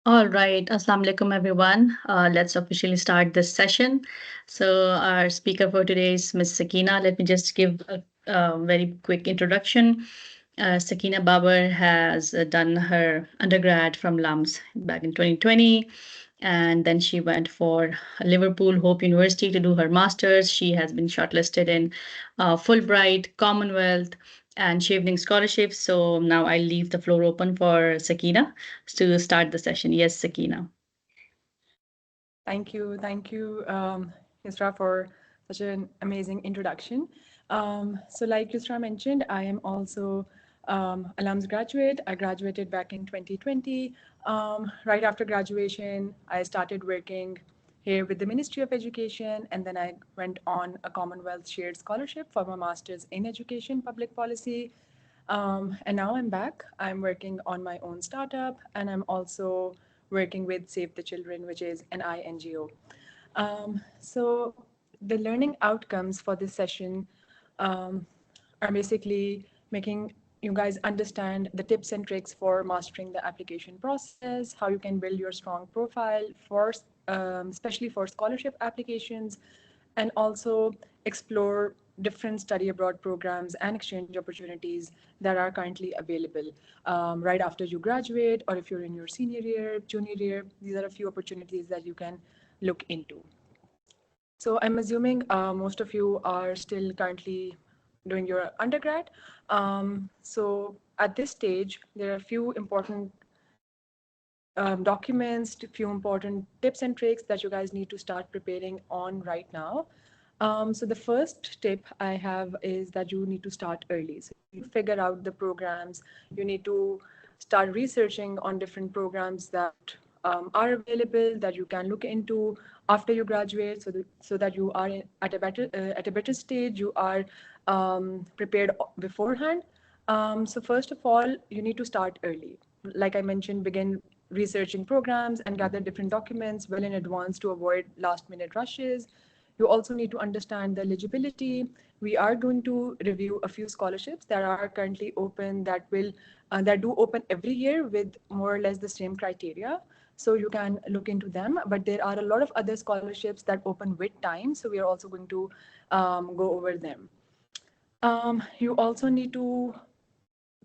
All right. Assalamu alaikum, everyone. Let's officially start this session. So, our speaker for today is Ms. Sakina. Let me just give a very quick introduction. Sakina Babar has done her undergrad from LUMS back in 2020, and then she went for Liverpool Hope University to do her master's. She has been shortlisted in Fulbright, Commonwealth, and Chevening scholarships. So now I leave the floor open for Sakina to start the session. Yes, Sakina. Thank you, Yusra, for such an amazing introduction. So, like Yusra mentioned, I am also alums graduate. I graduated back in 2020. Right after graduation, I started working here with the Ministry of Education, and then I went on a Commonwealth shared scholarship for my master's in education public policy. And now I'm back. I'm working on my own startup, and I'm also working with Save the Children, which is an INGO. So the learning outcomes for this session um, are basically making you guys understand the tips and tricks for mastering the application process, how you can build your strong profile for, especially for scholarship applications, and also explore different study abroad programs and exchange opportunities that are currently available right after you graduate, or if you're in your senior year, junior year. These are a few opportunities that you can look into. So I'm assuming most of you are still currently doing your undergrad. So at this stage, there are a few important documents, a few important tips and tricks that you guys need to start preparing on right now. So the first tip I have is that you need to start early. So you need to figure out the programs. You need to start researching on different programs that are available that you can look into after you graduate, so that you are at a better stage. You are prepared beforehand. So first of all, you need to start early. Like I mentioned, begin researching programs and gather different documents well in advance to avoid last minute rushes. You also need to understand the eligibility. We are going to review a few scholarships that are currently open, that do open every year with more or less the same criteria. So you can look into them. But there are a lot of other scholarships that open with time. So we are also going to go over them. You also need to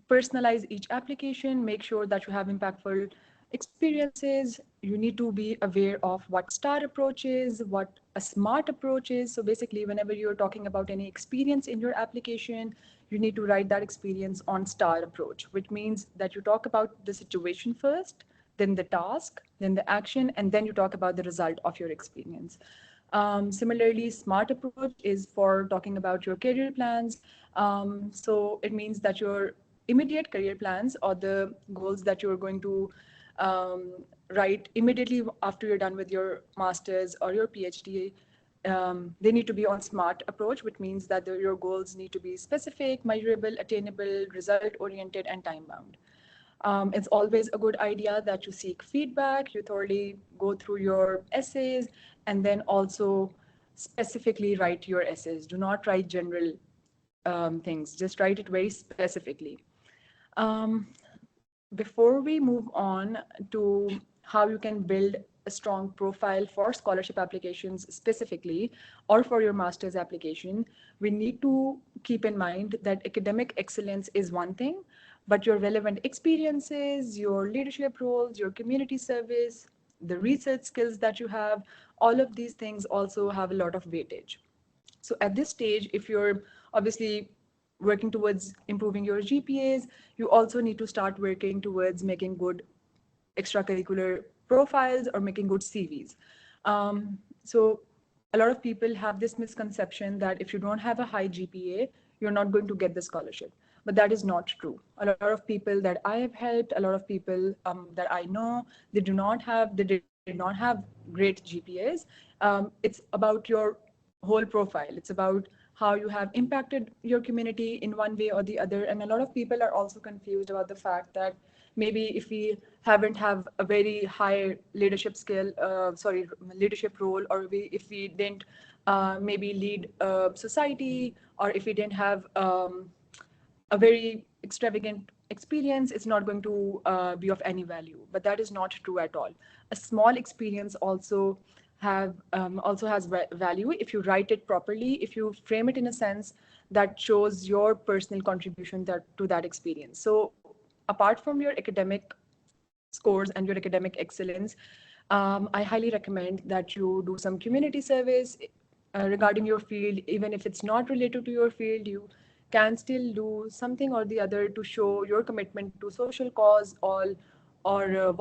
personalize each application, make sure that you have impactful experiences. You need to be aware of what STAR approach is, what a SMART approach is. So basically, whenever you're talking about any experience in your application, you need to write that experience on STAR approach, which means that you talk about the situation first, then the task, then the action, and then you talk about the result of your experience. Similarly, SMART approach is for talking about your career plans. So it means that your immediate career plans, or the goals that you're going to write immediately after you're done with your master's or your PhD, they need to be on SMART approach, which means that your goals need to be specific, measurable, attainable, result oriented, and time bound. It's always a good idea that you seek feedback, you thoroughly go through your essays, and then also specifically write your essays. Do not write general things, just write it very specifically. Um, Before we move on to how you can build a strong profile for scholarship applications specifically, or for your master's application, we need to keep in mind that academic excellence is one thing, but your relevant experiences, your leadership roles, your community service, the research skills that you have, all of these things also have a lot of weightage. So at this stage, if you're obviously working towards improving your GPAs, you also need to start working towards making good extracurricular profiles or making good CVs. So a lot of people have this misconception that if you don't have a high GPA, you're not going to get the scholarship. But that is not true. A lot of people that I have helped, a lot of people that I know, they did not have great GPAs. It's about your whole profile. It's about how you have impacted your community in one way or the other. And a lot of people are also confused about the fact that maybe if we haven't have a very high leadership skill, leadership role, or if we didn't maybe lead a society, or if we didn't have a very extravagant experience is not going to be of any value, but that is not true at all. A small experience also has value if you write it properly, if you frame it in a sense that shows your personal contribution to that experience. So apart from your academic scores and your academic excellence, I highly recommend that you do some community service regarding your field. Even if it's not related to your field, you can still do something or the other to show your commitment to social cause or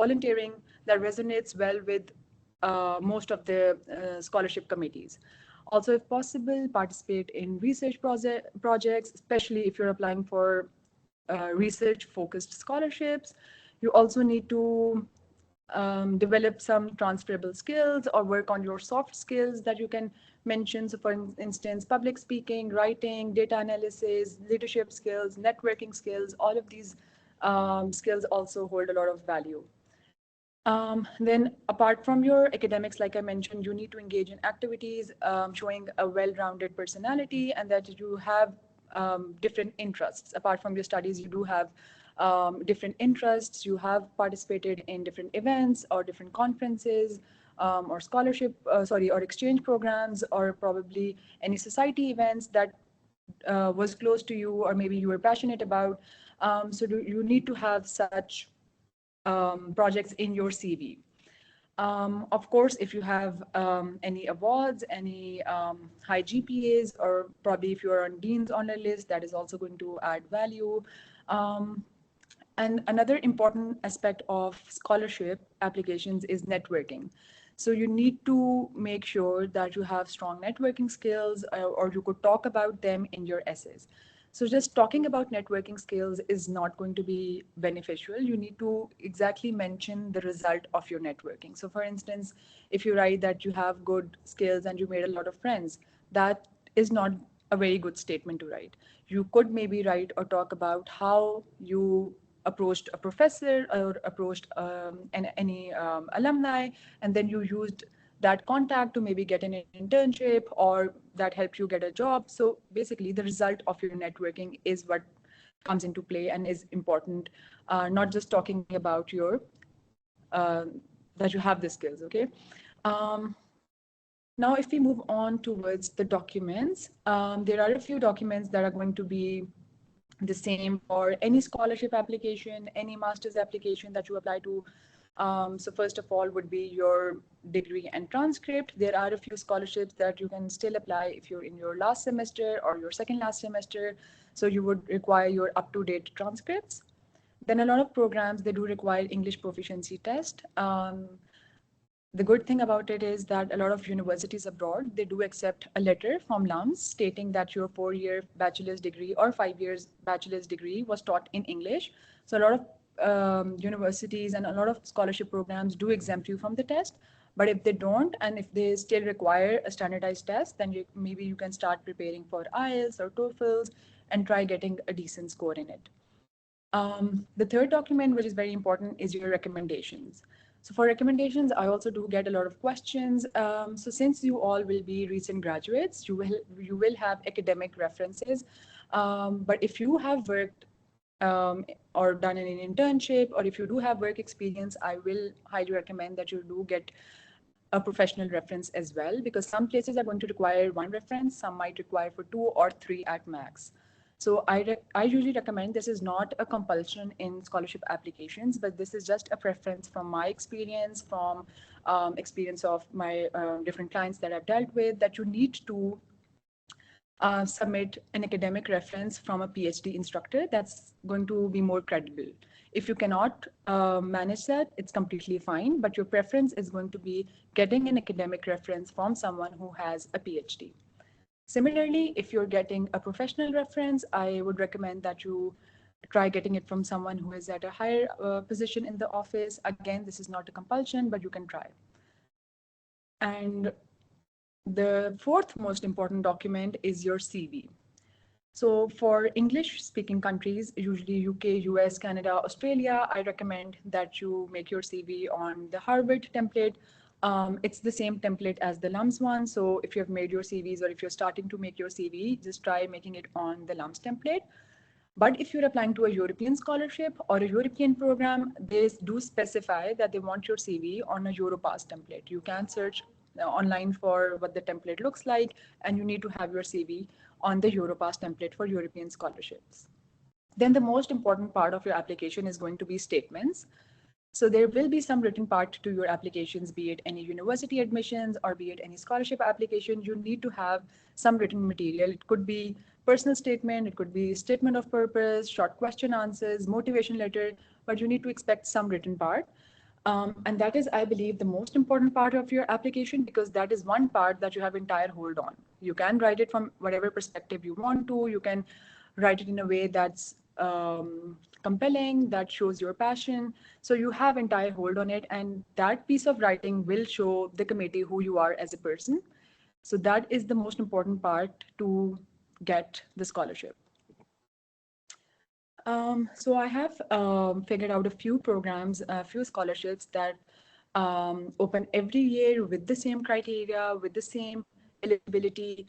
volunteering that resonates well with most of the scholarship committees. Also, if possible, participate in research projects, especially if you're applying for research focused scholarships. You also need to develop some transferable skills or work on your soft skills that you can mention. So, for instance, public speaking, writing, data analysis, leadership skills, networking skills, all of these skills also hold a lot of value. Then, apart from your academics, like I mentioned, you need to engage in activities showing a well rounded personality and that you have different interests. Apart from your studies, you do have different interests. You have participated in different events or different conferences or or exchange programs, or probably any society events that was close to you or maybe you were passionate about. You need to have such projects in your CV. Of course, if you have any awards, any high GPAs, or probably if you're on Dean's honor list, that is also going to add value. Um, and another important aspect of scholarship applications is networking. So you need to make sure that you have strong networking skills, or you could talk about them in your essays. So just talking about networking skills is not going to be beneficial. You need to exactly mention the result of your networking. So for instance, if you write that you have good skills and you made a lot of friends, that is not a very good statement to write. You could maybe write or talk about how you approached a professor or approached any alumni, and then you used that contact to maybe get an internship or that helped you get a job. So basically, the result of your networking is what comes into play and is important, not just talking about your uh, that you have the skills. Okay. Um, Now, if we move on towards the documents, there are a few documents that are going to be the same for any scholarship application, any master's application that you apply to. So first of all would be your degree and transcript. There are a few scholarships that you can still apply if you're in your last semester or your second last semester. So you would require your up-to-date transcripts. Then a lot of programs, they do require English proficiency test. The good thing about it is that a lot of universities abroad, they do accept a letter from LUMS stating that your 4-year bachelor's degree or 5 years bachelor's degree was taught in English. So a lot of universities and a lot of scholarship programs do exempt you from the test. But if they don't, and if they still require a standardized test, then maybe you can start preparing for IELTS or TOEFLs and try getting a decent score in it. The third document, which is very important, is your recommendations. So for recommendations, I also do get a lot of questions. So since you all will be recent graduates, you will have academic references. But if you have worked or done an internship, or if you do have work experience, I will highly recommend that you do get a professional reference as well, because some places are going to require one reference, some might require for 2 or 3 at max. So I usually recommend, this is not a compulsion in scholarship applications, but this is just a preference from my experience, from experience of my different clients that I've dealt with, that you need to submit an academic reference from a PhD instructor that's going to be more credible. If you cannot manage that, it's completely fine, but your preference is going to be getting an academic reference from someone who has a PhD. Similarly, if you're getting a professional reference, I would recommend that you try getting it from someone who is at a higher position in the office. Again, this is not a compulsion, but you can try. And the fourth most important document is your CV. So for English speaking countries, usually UK, US, Canada, Australia, I recommend that you make your CV on the Harvard template. It's the same template as the LUMS one. So if you have made your CVs or if you're starting to make your CV, just try making it on the LUMS template. But if you're applying to a European scholarship or a European program, they do specify that they want your CV on a Europass template. You can search online for what the template looks like, and you need to have your CV on the Europass template for European scholarships. Then the most important part of your application is going to be statements. So there will be some written part to your applications, be it any university admissions or be it any scholarship application. You need to have some written material. It could be personal statement, it could be statement of purpose, short question answers, motivation letter, but you need to expect some written part. And that is, I believe, the most important part of your application, because that is one part that you have entire hold on. You can write it from whatever perspective you want to. You can write it in a way that's compelling, that shows your passion. So you have entire hold on it, and that piece of writing will show the committee who you are as a person. So that is the most important part to get the scholarship. So I have figured out a few programs, a few scholarships that open every year with the same criteria, with the same eligibility,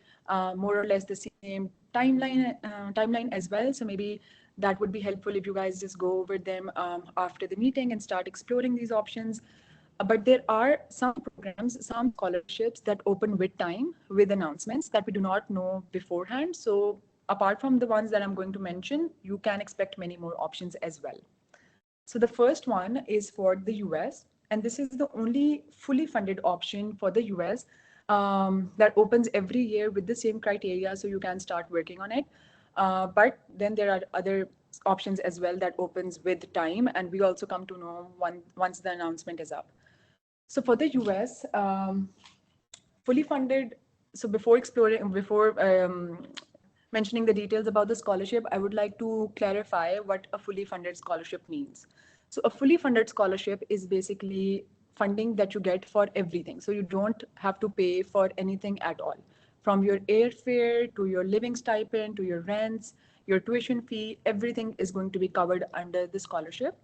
more or less the same timeline as well. So maybe that would be helpful if you guys just go over them after the meeting and start exploring these options. But there are some programs, some scholarships that open with time, with announcements that we do not know beforehand. So apart from the ones that I'm going to mention, you can expect many more options as well. So the first one is for the US, and this is the only fully funded option for the US that opens every year with the same criteria, so you can start working on it. But then there are other options as well that opens with time, and we also come to know once the announcement is up. So for the US, fully funded. So before mentioning the details about the scholarship, I would like to clarify what a fully funded scholarship means. So a fully funded scholarship is basically funding that you get for everything. So you don't have to pay for anything at all, from your airfare to your living stipend to your rents, your tuition fee, everything is going to be covered under the scholarship.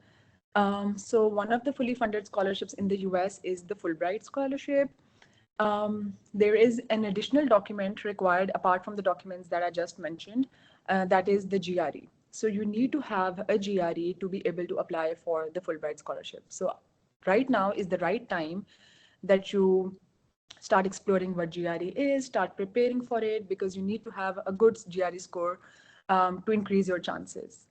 So one of the fully funded scholarships in the US is the Fulbright Scholarship. There is an additional document required apart from the documents that I just mentioned, that is the GRE. So you need to have a GRE to be able to apply for the Fulbright Scholarship. So right now is the right time that you start exploring what GRE is, start preparing for it, because you need to have a good GRE score to increase your chances.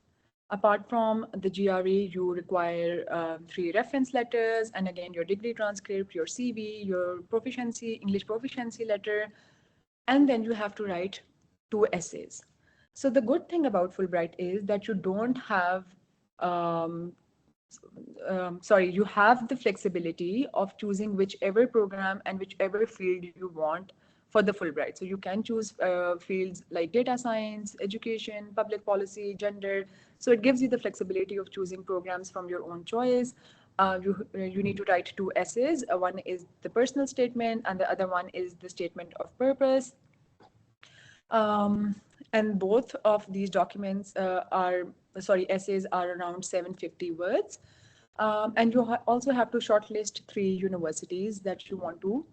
Apart from the GRE, you require 3 reference letters, and again, your degree transcript, your CV, your proficiency, English proficiency letter, and then you have to write 2 essays. So the good thing about Fulbright is that you don't have um, you have the flexibility of choosing whichever program and whichever field you want for the Fulbright. So you can choose fields like data science, education, public policy, gender. So it gives you the flexibility of choosing programs from your own choice. You need to write 2 essays. One is the personal statement, and the other one is the statement of purpose. Um, and both of these documents essays are around 750 words. And you also have to shortlist 3 universities that you want to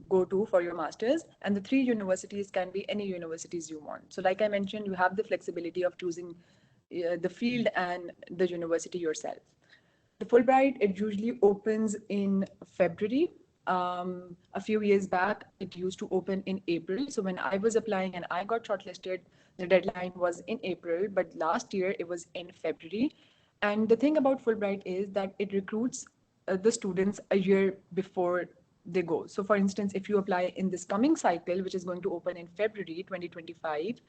go to for your master's. And the 3 universities can be any universities you want. So like I mentioned, you have the flexibility of choosing the field and the university yourself. The Fulbright, it usually opens in February. A few years back, it used to open in April. So when I was applying and I got shortlisted, the deadline was in April, but last year it was in February. And the thing about Fulbright is that it recruits the students a year before they go. So for instance, if you apply in this coming cycle, which is going to open in February 2025,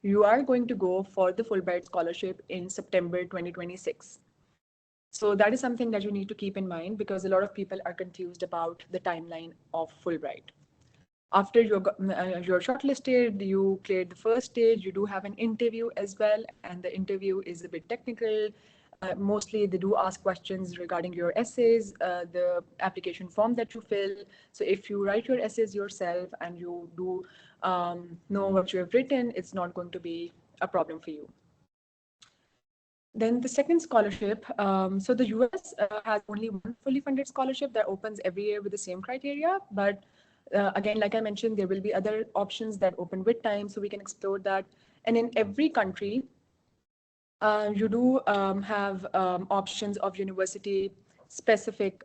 you are going to go for the Fulbright scholarship in September 2026. So that is something that you need to keep in mind, because a lot of people are confused about the timeline of Fulbright. After you're shortlisted, you cleared the first stage, you do have an interview as well, and the interview is a bit technical. Mostly they do ask questions regarding your essays, the application form that you fill. So if you write your essays yourself and you do know what you have written, it's not going to be a problem for you. Then the second scholarship, so the US has only one fully funded scholarship that opens every year with the same criteria. But again, like I mentioned, there will be other options that open with time, so we can explore that. And in every country, You do have options of university specific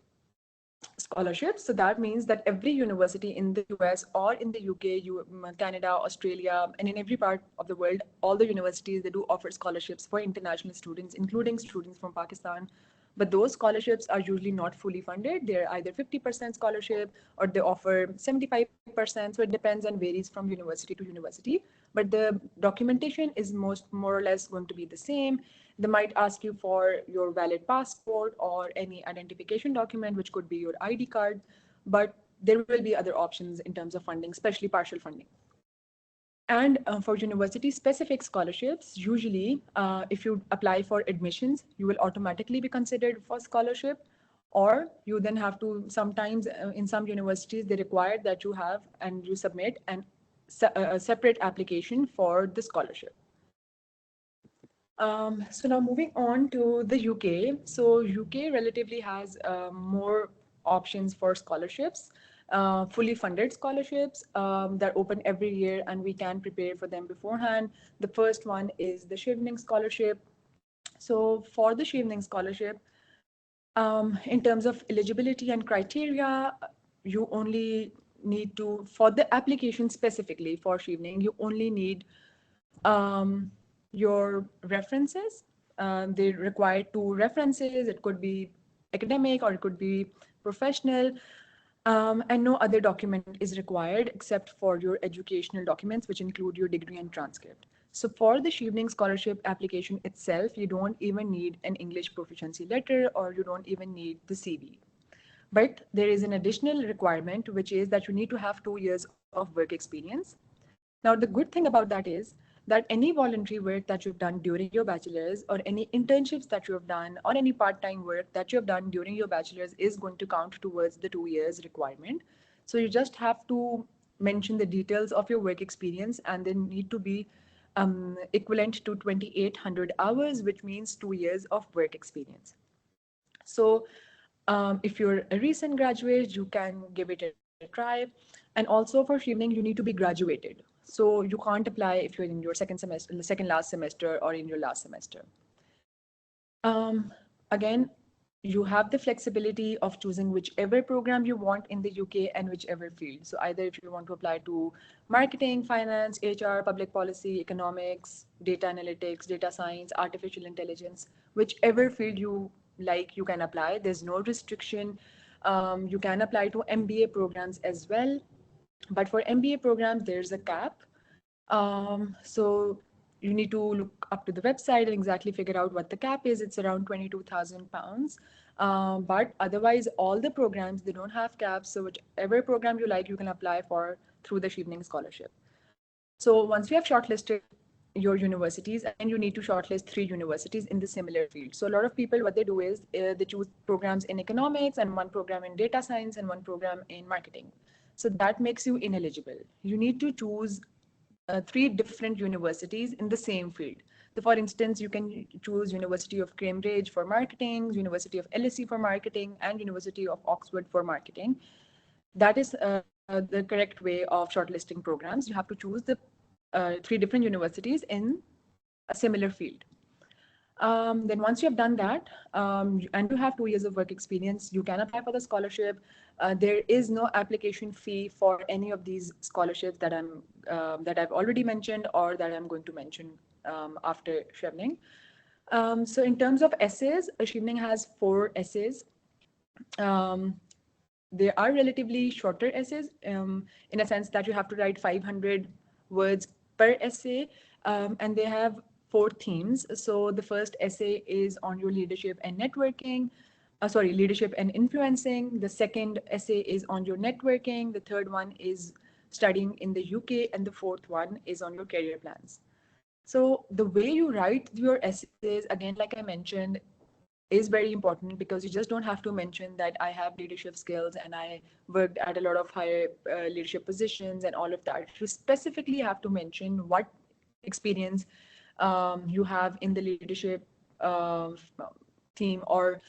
scholarships. So that means that every university in the US or in the UK, Canada, Australia, and in every part of the world, all the universities, they do offer scholarships for international students, including students from Pakistan. But those scholarships are usually not fully funded. They're either 50% scholarship or they offer 75%. So it depends and varies from university to university. But the documentation is more or less going to be the same. They might ask you for your valid passport or any identification document, which could be your ID card. But there will be other options in terms of funding, especially partial funding. And for university specific scholarships, usually if you apply for admissions, you will automatically be considered for scholarship, or you then have to sometimes in some universities they require that you have and you submit a separate application for the scholarship. So now moving on to the UK. So UK relatively has more options for scholarships, fully funded scholarships that open every year, and we can prepare for them beforehand. The first one is the Chevening Scholarship. So for the Chevening Scholarship, in terms of eligibility and criteria, you only need to, for the application specifically for Chevening, you only need your references. They require two references. It could be academic or it could be professional. And no other document is required except for your educational documents, which include your degree and transcript. So for the Chevening Scholarship application itself, you don't even need an English proficiency letter or you don't even need the CV. But there is an additional requirement, which is that you need to have 2 years of work experience. Now, the good thing about that is that any voluntary work that you've done during your bachelor's or any internships that you have done or any part-time work that you have done during your bachelor's is going to count towards the 2 years requirement. So you just have to mention the details of your work experience and they need to be equivalent to 2,800 hours, which means 2 years of work experience. So if you're a recent graduate, you can give it a try. And also for Chevening, you need to be graduated. So you can't apply if you're in your second semester, second last semester, or in your last semester. Again, you have the flexibility of choosing whichever program you want in the UK and whichever field. So either if you want to apply to marketing, finance, HR, public policy, economics, data analytics, data science, artificial intelligence, whichever field you like, you can apply. There's no restriction. You can apply to MBA programs as well. But for MBA programs, there's a cap. So you need to look up to the website and exactly figure out what the cap is. It's around £22,000. But otherwise, all the programs, they don't have caps. So whichever program you like, you can apply for through the Chevening Scholarship. So once you have shortlisted your universities, again, you need to shortlist 3 universities in the similar field. So a lot of people, what they do is they choose programs in economics and one program in data science and one program in marketing. So that makes you ineligible. You need to choose 3 different universities in the same field. So for instance, you can choose University of Cambridge for marketing, University of LSE for marketing, and University of Oxford for marketing. That is the correct way of shortlisting programs. You have to choose the 3 different universities in a similar field. Then once you have done that and you have 2 years of work experience, you can apply for the scholarship. There is no application fee for any of these scholarships that I've already mentioned or that I'm going to mention after Chevening. So in terms of essays, Chevening has 4 essays. Um, they are relatively shorter essays in a sense that you have to write 500 words per essay, and they have 4 themes. So the first essay is on your leadership and networking. Leadership and influencing. The second essay is on your networking. The third one is studying in the UK, and the fourth one is on your career plans. So the way you write your essays, again, like I mentioned, is very important because you just don't have to mention that I have leadership skills and I worked at a lot of higher leadership positions and all of that. You specifically have to mention what experience you have in the leadership team, or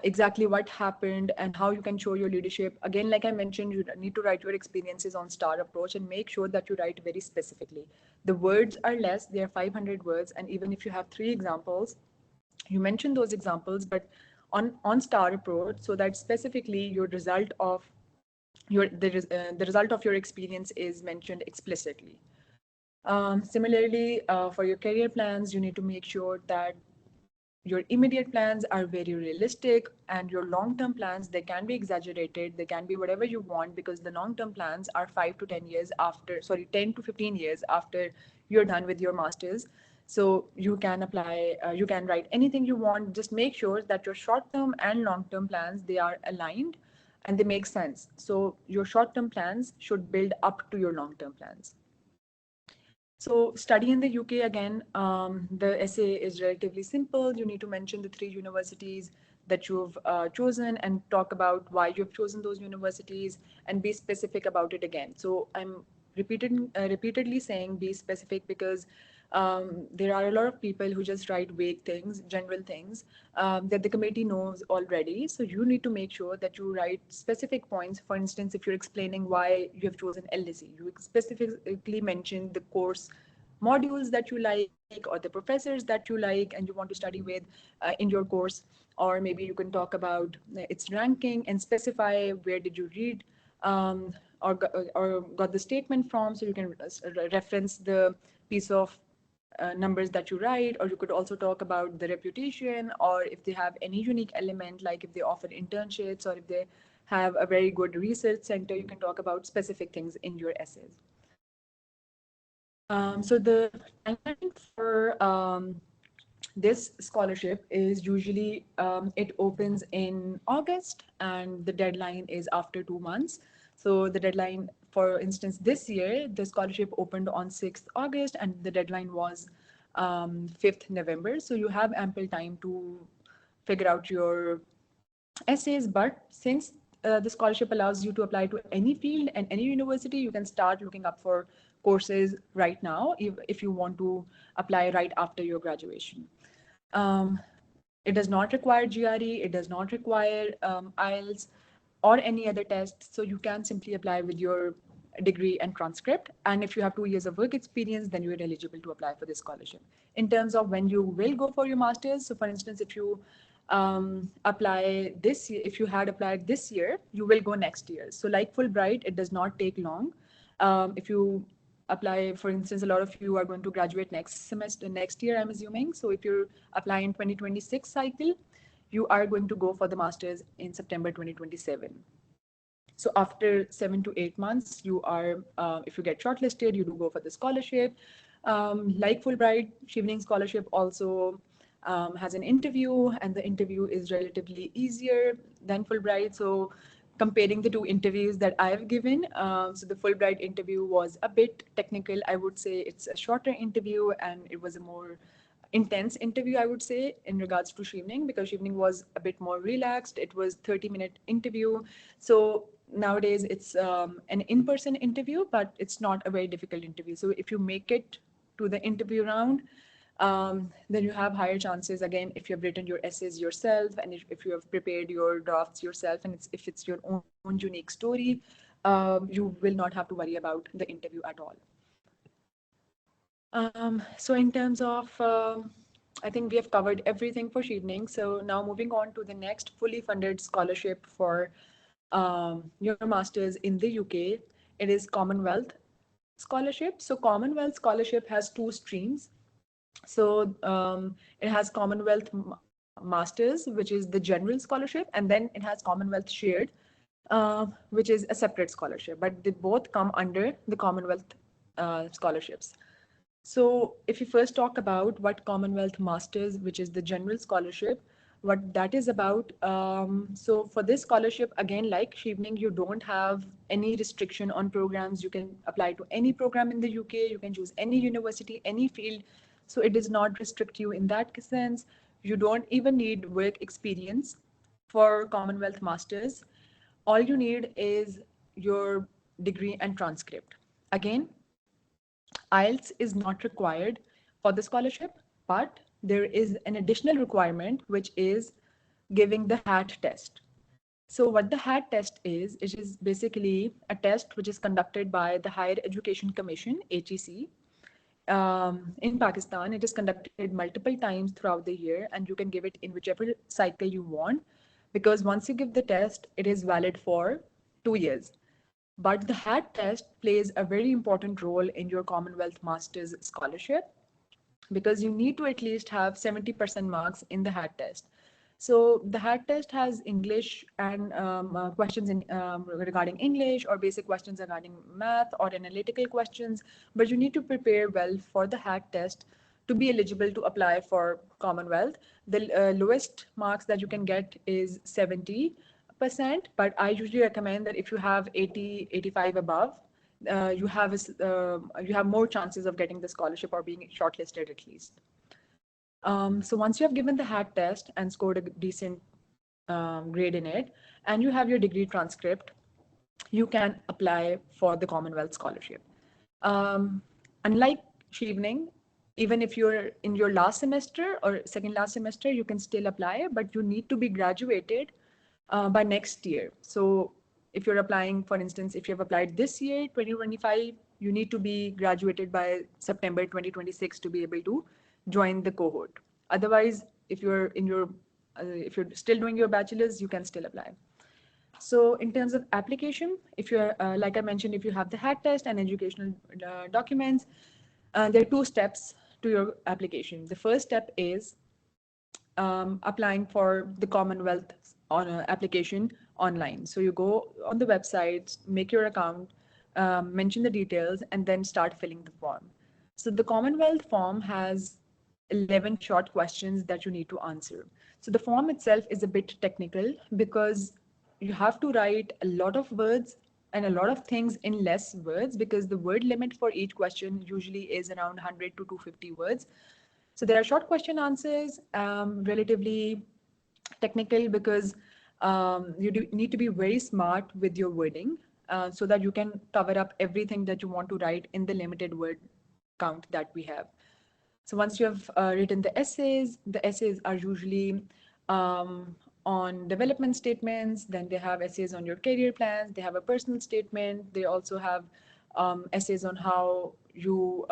exactly what happened and how you can show your leadership. Again, like I mentioned, you need to write your experiences on STAR approach and make sure that you write very specifically. The words are less, they are 500 words, and even if you have 3 examples, you mention those examples, but on STAR approach, so that specifically your result of the result of your experience is mentioned explicitly. Similarly, for your career plans, you need to make sure that your immediate plans are very realistic, and your long term plans, they can be exaggerated, they can be whatever you want, because the long term plans are 5 to 10 years after, sorry, 10 to 15 years after you're done with your masters. So you can apply, you can write anything you want. Just make sure that your short term and long term plans, they are aligned and they make sense. So your short term plans should build up to your long term plans. So study in the UK again, the essay is relatively simple. You need to mention the 3 universities that you've chosen and talk about why you've chosen those universities and be specific about it again. So I'm repeatedly saying be specific, because there are a lot of people who just write vague things, general things that the committee knows already. So you need to make sure that you write specific points. For instance, if you're explaining why you have chosen LSE, you specifically mention the course modules that you like or the professors that you like and you want to study with in your course. Or maybe you can talk about its ranking and specify where did you read or got the statement from, so you can reference the piece of numbers that you write. Or you could also talk about the reputation, or if they have any unique element, like if they offer internships or if they have a very good research center, you can talk about specific things in your essays. So the timeline for this scholarship is usually it opens in August and the deadline is after 2 months. So the deadline, for instance, this year, the scholarship opened on 6th August and the deadline was 5th November. So you have ample time to figure out your essays. But since the scholarship allows you to apply to any field and any university, you can start looking up for courses right now if you want to apply right after your graduation. Um, it does not require GRE, it does not require IELTS or any other test. So you can simply apply with your degree and transcript. And if you have 2 years of work experience, then you are eligible to apply for this scholarship. In terms of when you will go for your master's, so for instance, if you apply this year, if you had applied this year, you will go next year. So like Fulbright, it does not take long. If you apply, for instance, a lot of you are going to graduate next semester, next year, I'm assuming. So if you apply in 2026 cycle, you are going to go for the masters in September 2027. So after 7 to 8 months, you are, if you get shortlisted, you do go for the scholarship. Like Fulbright, Shivning Scholarship also has an interview, and the interview is relatively easier than Fulbright. So comparing the 2 interviews that I've given, so the Fulbright interview was a bit technical. I would say it's a shorter interview and it was a more intense interview, I would say, in regards to Shivning, because Shivning was a bit more relaxed. It was 30-minute interview. So nowadays it's an in-person interview, but it's not a very difficult interview. So if you make it to the interview round, then you have higher chances. Again, if you've written your essays yourself and if you have prepared your drafts yourself, and if it's your own unique story, you will not have to worry about the interview at all. So in terms of, I think we have covered everything for Shivning. So now moving on to the next fully funded scholarship for your master's in the UK, it is Commonwealth Scholarship. So Commonwealth Scholarship has 2 streams. So it has Commonwealth Masters, which is the general scholarship, and then it has Commonwealth Shared, which is a separate scholarship, but they both come under the Commonwealth scholarships. So if you first talk about what Commonwealth Masters, which is the general scholarship, what that is about. So for this scholarship, again, like Shivning, you don't have any restriction on programs. You can apply to any program in the UK. You can choose any university, any field. So it does not restrict you in that sense. You don't even need work experience for Commonwealth Masters. All you need is your degree and transcript. Again, IELTS is not required for the scholarship, but there is an additional requirement, which is giving the HAT test. So what the HAT test is, it is basically a test which is conducted by the Higher Education Commission, HEC. In Pakistan, it is conducted multiple times throughout the year, and you can give it in whichever cycle you want, because once you give the test, it is valid for 2 years. But the HAT test plays a very important role in your Commonwealth Masters scholarship, because you need to at least have 70% marks in the HAT test. So the HAT test has English and questions in regarding English, or basic questions regarding math or analytical questions, but you need to prepare well for the HAT test to be eligible to apply for Commonwealth. The lowest marks that you can get is 70%, but I usually recommend that if you have 80, 85 above, you have more chances of getting the scholarship or being shortlisted at least. So once you have given the HAT test and scored a decent grade in it, and you have your degree transcript, you can apply for the Commonwealth scholarship. Unlike Shivning, even if you're in your last semester or second last semester, you can still apply, but you need to be graduated by next year. So if you're applying, for instance, if you have applied this year, 2025, you need to be graduated by September 2026 to be able to join the cohort. Otherwise, if you're still doing your bachelor's, you can still apply. So in terms of application, if you're, like I mentioned, if you have the HAT test and educational documents, there are two steps to your application. The first step is applying for the Commonwealth on application online. So you go on the website, make your account, mention the details, and then start filling the form. So the Commonwealth form has 11 short questions that you need to answer. So the form itself is a bit technical, because you have to write a lot of words and a lot of things in less words, because the word limit for each question usually is around 100 to 250 words. So there are short question answers, relatively technical, because need to be very smart with your wording, so that you can cover up everything that you want to write in the limited word count that we have. So once you have written the essays are usually on development statements, then they have essays on your career plans, they have a personal statement, they also have essays on how you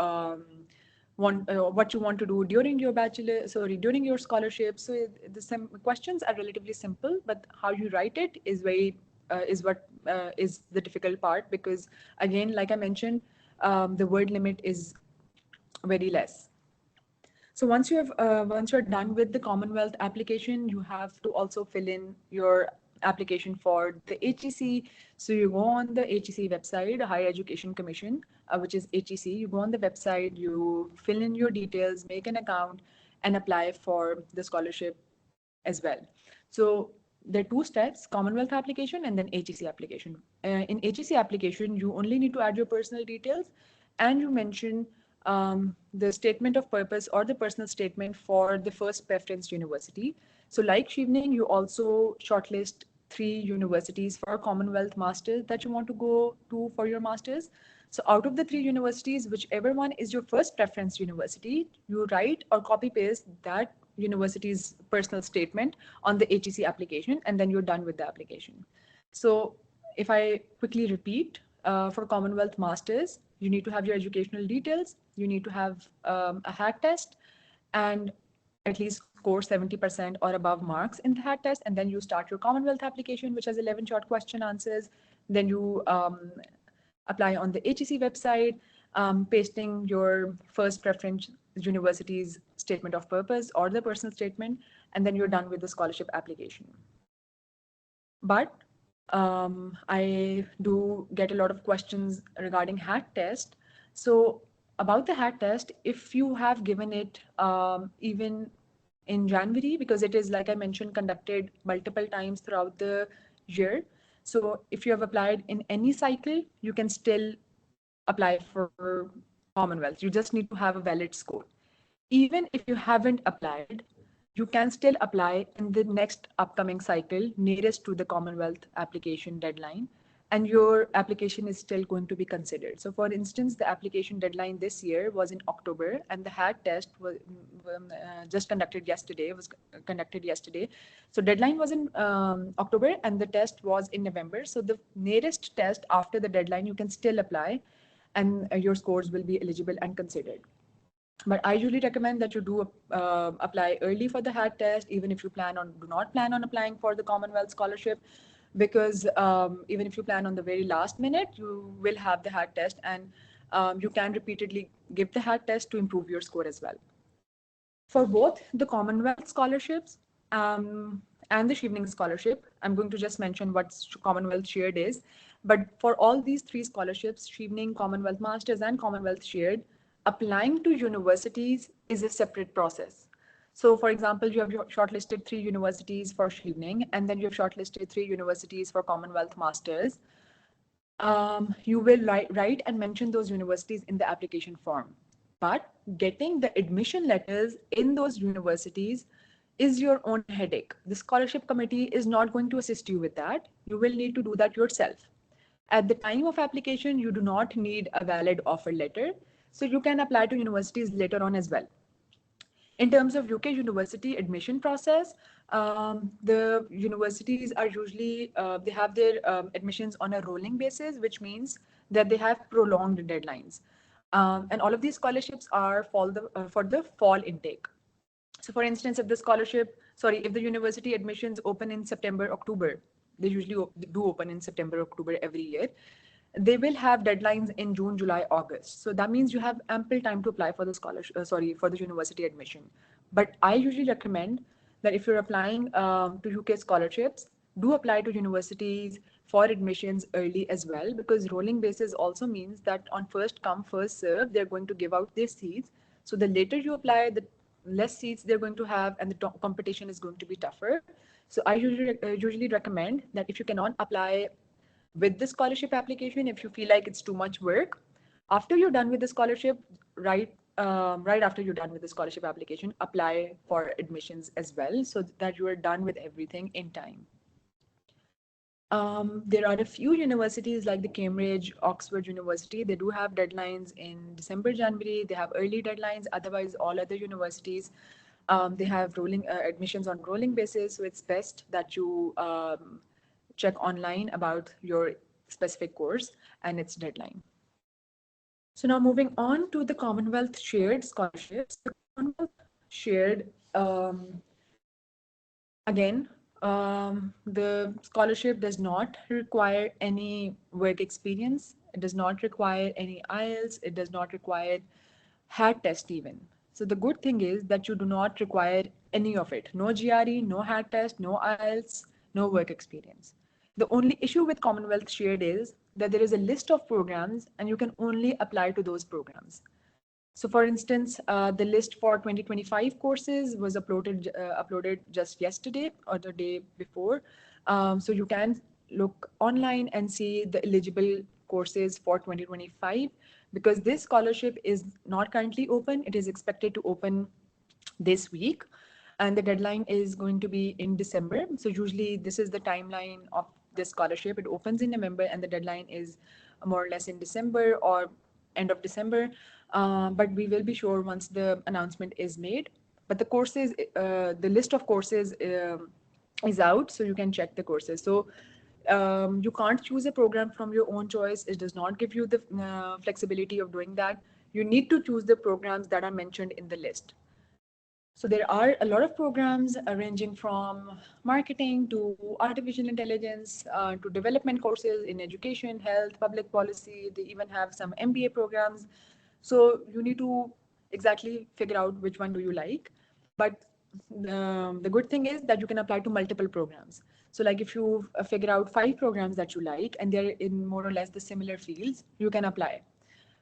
want what you want to do during your during your scholarship. So the questions are relatively simple, but how you write it is very is the difficult part, because again, like I mentioned, the word limit is very less. So once you're done with the Commonwealth application, you have to also fill in your application for the HEC. So you go on the HEC website, Higher Education Commission, which is HEC. You go on the website, you fill in your details, make an account, and apply for the scholarship as well. So there are two steps: Commonwealth application and then HEC application. In HEC application, you only need to add your personal details, and you mention the statement of purpose or the personal statement for the first preference university. So like Shivning, you also shortlist 3 universities for Commonwealth Masters that you want to go to for your Masters. So out of the 3 universities, whichever one is your first preference university, you write or copy paste that university's personal statement on the HEC application, and then you're done with the application. So if I quickly repeat, for Commonwealth Masters, you need to have your educational details, you need to have a HAT test, and at least score 70% or above marks in the HAT test, and then you start your Commonwealth application, which has 11 short question answers. Then you apply on the HEC website, pasting your first preference university's statement of purpose or the personal statement, and then you're done with the scholarship application. But I do get a lot of questions regarding HAT test. So about the HAT test, if you have given it even in January, because it is, like I mentioned, conducted multiple times throughout the year. So if you have applied in any cycle, you can still apply for Commonwealth. You just need to have a valid score. Even if you haven't applied, you can still apply in the next upcoming cycle nearest to the Commonwealth application deadline. and your application is still going to be considered. So for instance, the application deadline this year was in October, and the HAT test was just conducted yesterday, So deadline was in October and the test was in November. So the nearest test after the deadline, you can still apply, and your scores will be eligible and considered. But I usually recommend that you do apply early for the HAT test, even if you do not plan on applying for the Commonwealth scholarship, because even if you plan on the very last minute, you will have the HAT test, and you can repeatedly give the HAT test to improve your score as well. For both the Commonwealth scholarships and the Chevening scholarship, I'm going to just mention what Commonwealth Shared is. But for all these three scholarships, Chevening, Commonwealth Masters, and Commonwealth Shared, applying to universities is a separate process. So, for example, you have shortlisted 3 universities for Chevening, and then you have shortlisted 3 universities for Commonwealth Masters. You will write and mention those universities in the application form. But getting the admission letters in those universities is your own headache. The scholarship committee is not going to assist you with that. You will need to do that yourself. At the time of application, you do not need a valid offer letter, so you can apply to universities later on as well. In terms of UK university admission process, the universities are usually, they have their admissions on a rolling basis, which means that they have prolonged deadlines. And all of these scholarships are for the fall intake. So for instance, if the university admissions open in September, October, they usually do open in September, October every year. They will have deadlines in June, July, August. So that means you have ample time to apply for the for the university admission. But I usually recommend that if you're applying to UK scholarships, do apply to universities for admissions early as well, because rolling basis also means that on first come, first serve, they're going to give out their seats. So the later you apply, the less seats they're going to have, and the competition is going to be tougher. So I usually recommend that if you cannot apply with the scholarship application, if you feel like it's too much work, after you're done with the scholarship, right after you're done with the scholarship application, apply for admissions as well, so that you are done with everything in time. There are a few universities like the Cambridge, Oxford University. They do have deadlines in December, January. They have early deadlines. Otherwise, all other universities, they have rolling admissions on rolling basis. So it's best that you check online about your specific course and its deadline. So now moving on to the Commonwealth Shared Scholarships. The Commonwealth Shared, again, the scholarship does not require any work experience. It does not require any IELTS. It does not require HAT test even. So the good thing is that you do not require any of it. No GRE, no HAT test, no IELTS, no work experience. The only issue with Commonwealth Shared is that there is a list of programs and you can only apply to those programs. So for instance, the list for 2025 courses was uploaded just yesterday or the day before. So you can look online and see the eligible courses for 2025, because this scholarship is not currently open. It is expected to open this week, and the deadline is going to be in December. So usually this is the timeline of this scholarship. It opens in November and the deadline is more or less in December or end of December. But we will be sure once the announcement is made. But the courses, the list of courses is out, so you can check the courses. So you can't choose a program from your own choice. It does not give you the flexibility of doing that. You need to choose the programs that are mentioned in the list. So there are a lot of programs ranging from marketing to artificial intelligence to development courses in education, health, public policy. They even have some MBA programs. So you need to exactly figure out which one do you like. But the good thing is that you can apply to multiple programs. So like if you figure out 5 programs that you like and they're in more or less the similar fields, you can apply.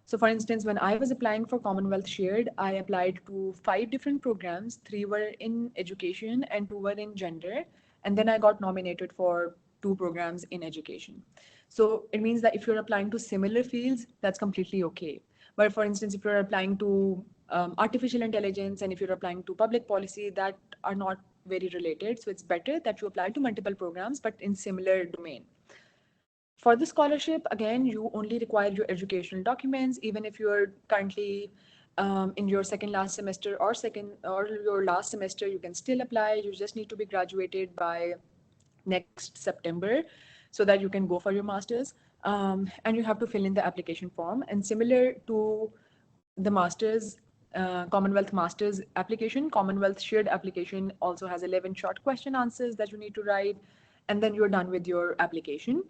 So for instance, when I was applying for Commonwealth Shared, I applied to 5 different programs. 3 were in education and 2 were in gender. And then I got nominated for 2 programs in education. So it means that if you're applying to similar fields, that's completely okay. But for instance, if you're applying to artificial intelligence and if you're applying to public policy, that are not very related. So it's better that you apply to multiple programs, but in similar domain. For the scholarship, again, you only require your educational documents, even if you're currently in your second last semester or your last semester, you can still apply. You just need to be graduated by next September so that you can go for your master's. And you have to fill in the application form. And similar to the master's, Commonwealth master's application, Commonwealth shared application also has 11 short question answers that you need to write, and then you're done with your application.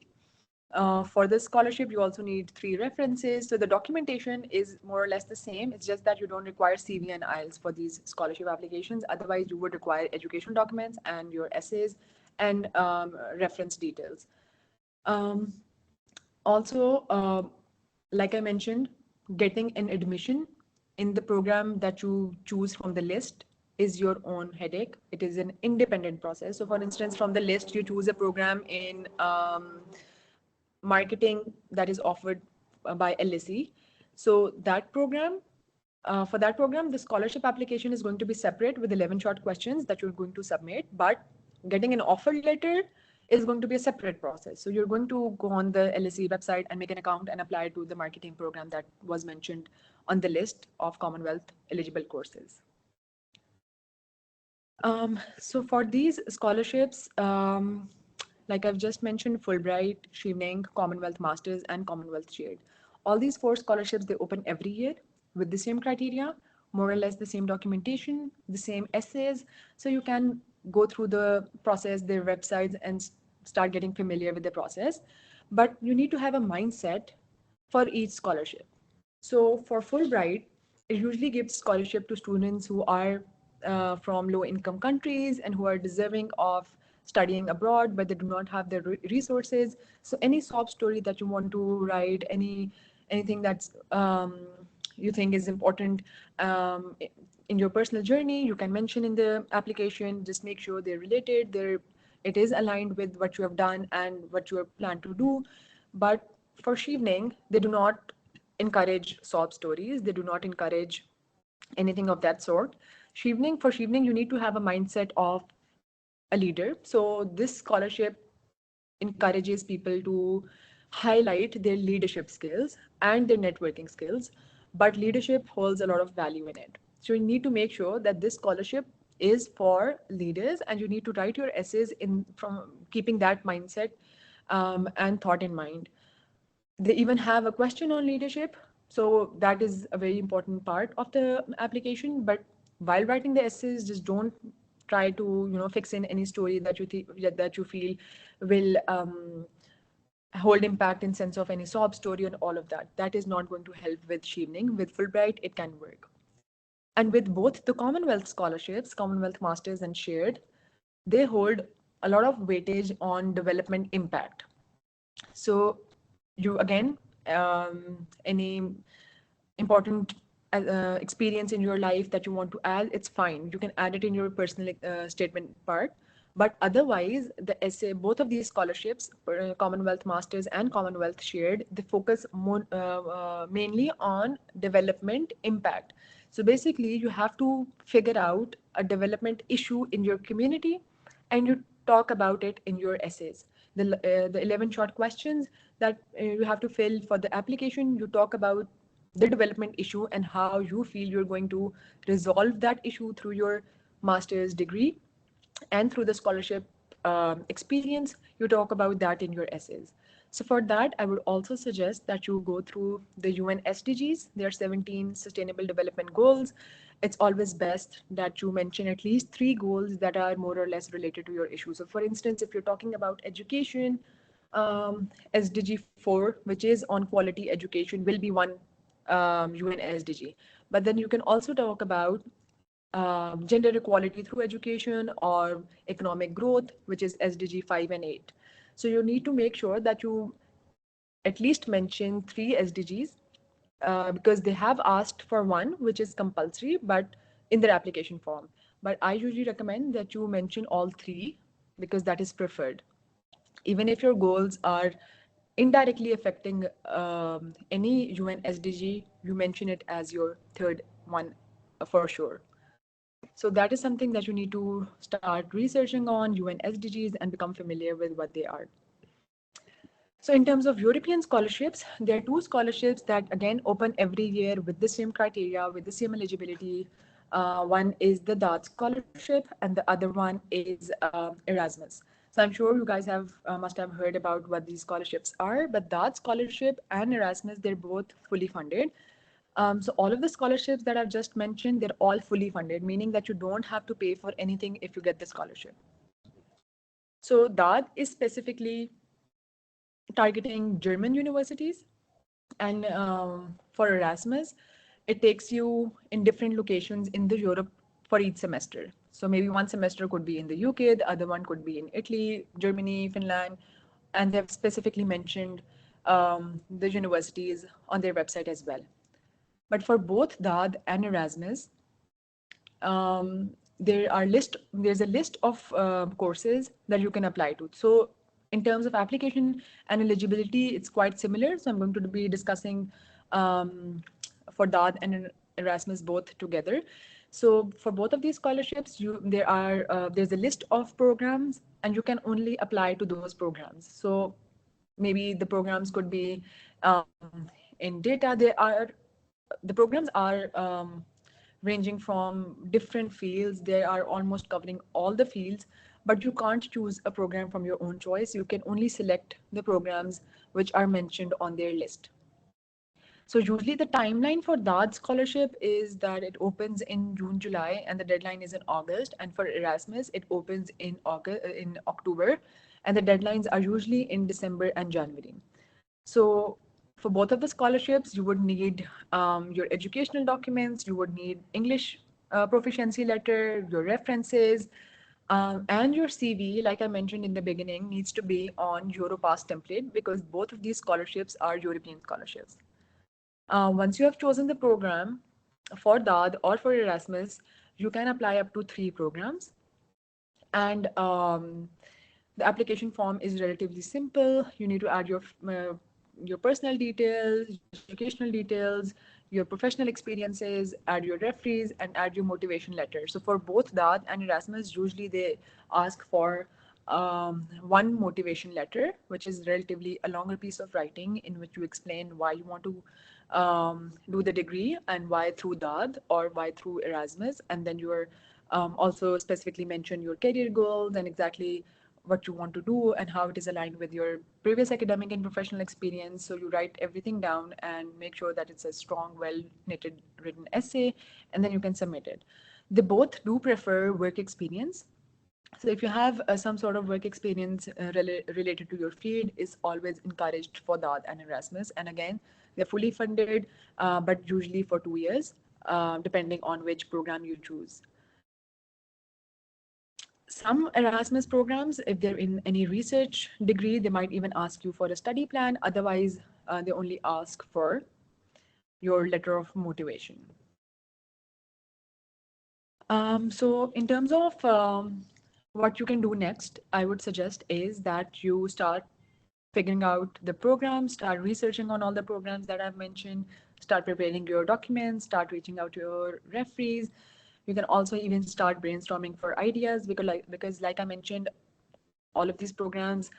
For this scholarship, you also need 3 references. So the documentation is more or less the same. It's just that you don't require CV and IELTS for these scholarship applications. Otherwise, you would require educational documents and your essays and reference details. Um, Also, like I mentioned, getting an admission in the program that you choose from the list is your own headache. It is an independent process. So, for instance, from the list, you choose a program in marketing that is offered by LSE. So for that program, the scholarship application is going to be separate with 11 short questions that you're going to submit. But getting an offer letter is going to be a separate process. So you're going to go on the LSE website and make an account and apply to the marketing program that was mentioned on the list of Commonwealth eligible courses. So for these scholarships, like I've just mentioned, Fulbright, Chevening, Commonwealth Masters, and Commonwealth Shared. All these 4 scholarships, they open every year with the same criteria, more or less the same documentation, the same essays. So you can go through the process, their websites, and start getting familiar with the process. But you need to have a mindset for each scholarship. So for Fulbright, it usually gives scholarship to students who are from low income countries and who are deserving of studying abroad, but they do not have the resources. So any sob story that you want to write, anything that's you think is important in your personal journey, you can mention in the application. Just make sure they're related, it is aligned with what you have done and what you have planned to do. But for Shevening, they do not encourage sob stories. They do not encourage anything of that sort. For Shevening, you need to have a mindset of a leader. So this scholarship encourages people to highlight their leadership skills and their networking skills, but leadership holds a lot of value in it. So you need to make sure that this scholarship is for leaders, and you need to write your essays in from keeping that mindset and thought in mind. They even have a question on leadership, so that is a very important part of the application. But while writing the essays, just don't try to fix in any story that that you feel will hold impact in sense of any sob story and all of that. That is not going to help with Shevening. With Fulbright, it can work. And with both the Commonwealth scholarships, Commonwealth Masters and Shared, they hold a lot of weightage on development impact. So you again, any important experience in your life that you want to add, it's fine. You can add it in your personal statement part. But otherwise, the essay, both of these scholarships, Commonwealth Masters and Commonwealth Shared, they focus mainly on development impact. So basically, you have to figure out a development issue in your community, and you talk about it in your essays. The 11 short questions that you have to fill for the application, you talk about the development issue and how you feel you're going to resolve that issue through your master's degree and through the scholarship experience. You talk about that in your essays. So for that, I would also suggest that you go through the UN SDGs. There are 17 Sustainable Development Goals. It's always best that you mention at least 3 goals that are more or less related to your issue. So for instance, if you're talking about education, SDG 4, which is on quality education, will be one UN SDG. But then you can also talk about gender equality through education or economic growth, which is SDG 5 and 8. So you need to make sure that you at least mention 3 SDGs because they have asked for one, which is compulsory, but in their application form. But I usually recommend that you mention all 3 because that is preferred. Even if your goals are indirectly affecting any UN SDG, you mention it as your third one for sure. So that is something that you need to start researching on UN SDGs and become familiar with what they are. So in terms of European scholarships, there are two scholarships that again open every year with the same criteria, with the same eligibility. One is the DART scholarship, and the other one is Erasmus. So I'm sure you guys have must have heard about what these scholarships are. But DART scholarship and Erasmus, they're both fully funded. So all of the scholarships that I've just mentioned, they're all fully funded, meaning that you don't have to pay for anything if you get the scholarship. So that is specifically targeting German universities. And for Erasmus, it takes you in different locations in the Europe for each semester. So maybe one semester could be in the UK, the other one could be in Italy, Germany, Finland, and they've specifically mentioned the universities on their website as well. But for both DAD and Erasmus, there's a list of courses that you can apply to. So in terms of application and eligibility, it's quite similar. So I'm going to be discussing for DAD and Erasmus both together. So for both of these scholarships, there's a list of programs, and you can only apply to those programs. So maybe the programs could be in data. The programs are ranging from different fields. They are almost covering all the fields, but you can't choose a program from your own choice. You can only select the programs which are mentioned on their list. So usually the timeline for that scholarship is that it opens in June, July, and the deadline is in August. And for Erasmus, it opens in October, and the deadlines are usually in December and January. So for both of the scholarships, you would need your educational documents, you would need English proficiency letter, your references, and your CV, like I mentioned in the beginning, needs to be on Europass template because both of these scholarships are European scholarships. Once you have chosen the program for DAD or for Erasmus, you can apply up to 3 programs. And the application form is relatively simple. You need to add your personal details, your educational details, your professional experiences, add your referees, and add your motivation letter. So for both DAD and Erasmus, usually they ask for one motivation letter, which is relatively a longer piece of writing in which you explain why you want to do the degree and why through DAD or why through Erasmus. And then you're also specifically mention your career goals and exactly what you want to do and how it is aligned with your previous academic and professional experience. So you write everything down and make sure that it's a strong, well knitted written essay, and then you can submit it. They both do prefer work experience. So if you have some sort of work experience related to your field, is always encouraged for that and Erasmus. And again, they're fully funded, but usually for 2 years, depending on which program you choose. Some Erasmus programs, if they're in any research degree, they might even ask you for a study plan. Otherwise, they only ask for your letter of motivation. So in terms of what you can do next, I would suggest is that you start figuring out the programs, start researching on all the programs that I've mentioned, start preparing your documents, start reaching out to your referees. You can also even start brainstorming for ideas because like I mentioned, all of these programs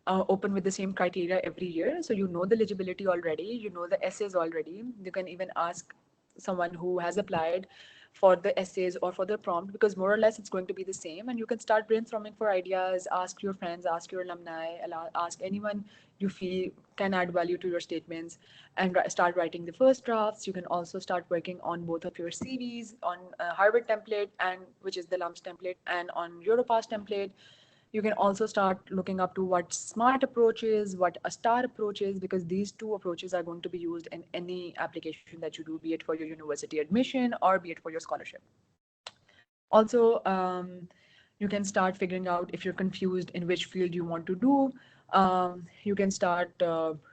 open with the same criteria every year. So you know the eligibility already, you know the essays already. You can even ask someone who has applied for the essays or for the prompt because more or less it's going to be the same. And you can start brainstorming for ideas, ask your friends, ask your alumni, ask anyone you feel can add value to your statements and start writing the first drafts. You can also start working on both of your CVs on Harvard template and which is the lumps template and on Europass template. You can also start looking up to what smart approach is, what a star approach is, because these two approaches are going to be used in any application that you do, be it for your university admission or be it for your scholarship. Also, you can start figuring out if you're confused in which field you want to do. You can start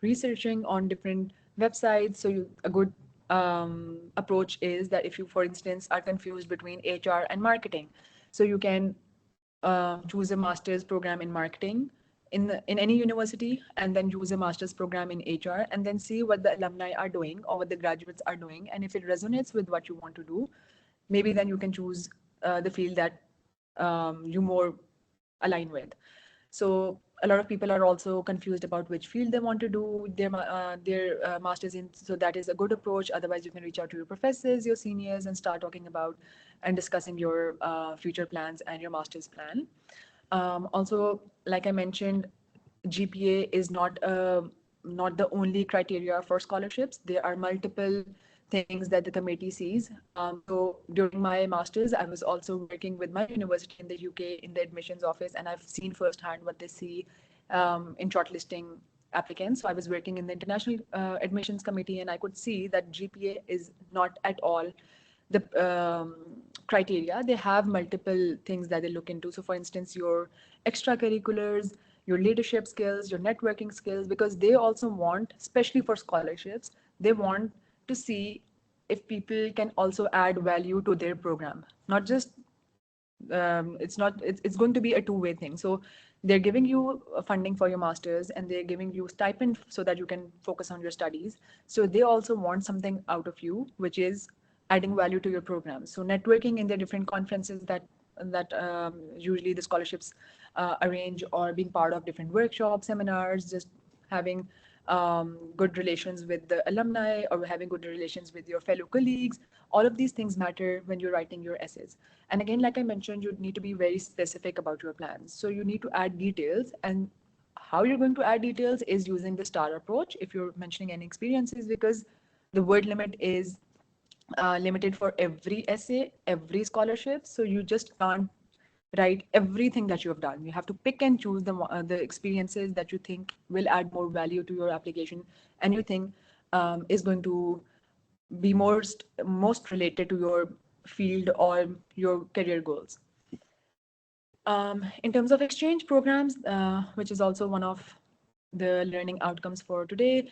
researching on different websites. So a good approach is that if you, for instance, are confused between HR and marketing, so you can choose a master's program in marketing in any university and then choose a master's program in HR and then see what the alumni are doing or what the graduates are doing. And if it resonates with what you want to do, maybe then you can choose the field that you more align with. So a lot of people are also confused about which field they want to do their masters in. So that is a good approach. Otherwise, you can reach out to your professors, your seniors, and start talking about and discussing your future plans and your master's plan. Also, like I mentioned, GPA is not the only criteria for scholarships. There are multiple things that the committee sees. So during my masters, I was also working with my university in the UK in the admissions office, and I've seen firsthand what they see in shortlisting applicants. So I was working in the international admissions committee, and I could see that GPA is not at all the criteria. They have multiple things that they look into. So, for instance, your extracurriculars, your leadership skills, your networking skills, because they also want, especially for scholarships, they want to see if people can also add value to their program, not just it's going to be a two-way thing. So they're giving you funding for your masters, and they're giving you stipend so that you can focus on your studies. So they also want something out of you, which is adding value to your program. So networking in the different conferences that usually the scholarships arrange, or being part of different workshops, seminars, just having good relations with the alumni, or having good relations with your fellow colleagues. All of these things matter when you're writing your essays. And again, like I mentioned, you need to be very specific about your plans. So you need to add details, and how you're going to add details is using the STAR approach if you're mentioning any experiences, because the word limit is limited for every essay, every scholarship. So you just can't write everything that you have done. You have to pick and choose the experiences that you think will add more value to your application, and you think is going to be most related to your field or your career goals. In terms of exchange programs, which is also one of the learning outcomes for today,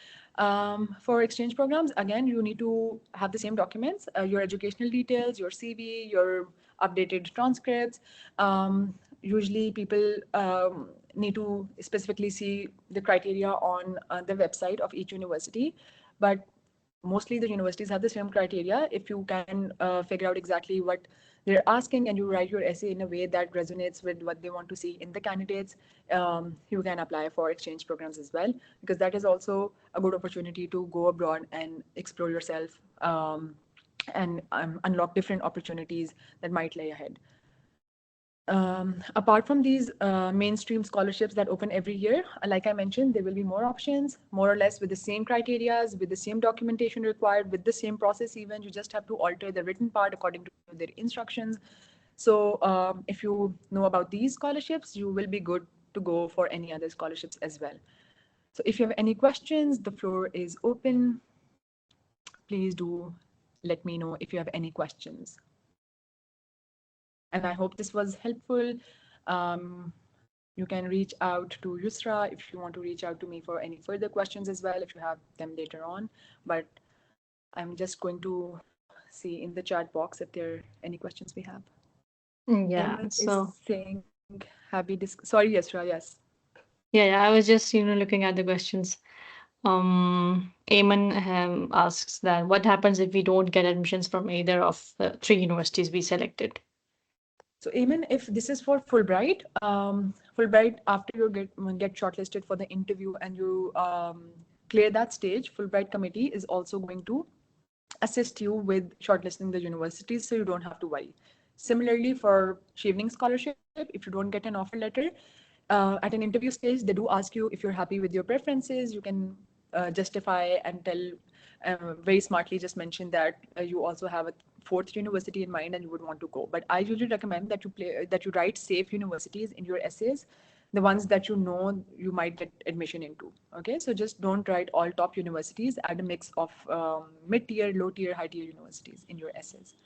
for exchange programs, again, you need to have the same documents, your educational details, your CV, your updated transcripts. Usually, people need to specifically see the criteria on the website of each university, but mostly the universities have the same criteria. If you can figure out exactly what they're asking, and you write your essay in a way that resonates with what they want to see in the candidates, you can apply for exchange programs as well, because that is also a good opportunity to go abroad and explore yourself, and unlock different opportunities that might lay ahead. Apart from these mainstream scholarships that open every year, like I mentioned, there will be more options, more or less with the same criterias, with the same documentation required, with the same process even. You just have to alter the written part according to their instructions. So if you know about these scholarships, you will be good to go for any other scholarships as well. So if you have any questions, the floor is open. Please do let me know if you have any questions. And I hope this was helpful. Um, you can reach out to Yusra if you want to reach out to me for any further questions as well, if you have them later on. But I'm just going to see in the chat box if there are any questions we have. Yeah. Eamon is So saying, happy sorry, Yusra, yes. yeah, I was just looking at the questions. Eamon asks that what happens if we don't get admissions from either of the three universities we selected? So, Eamon, if this is for Fulbright, Fulbright, after you get shortlisted for the interview and you clear that stage, Fulbright committee is also going to assist you with shortlisting the universities, so you don't have to worry. Similarly, for Chevening Scholarship, if you don't get an offer letter, at an interview stage, they do ask you if you're happy with your preferences. You can justify and tell very smartly, just mention that you also have a fourth university in mind and you would want to go. But I usually recommend that you write safe universities in your essays, the ones that you know you might get admission into. Okay, so just don't write all top universities. Add a mix of mid-tier, low-tier, high-tier universities in your essays.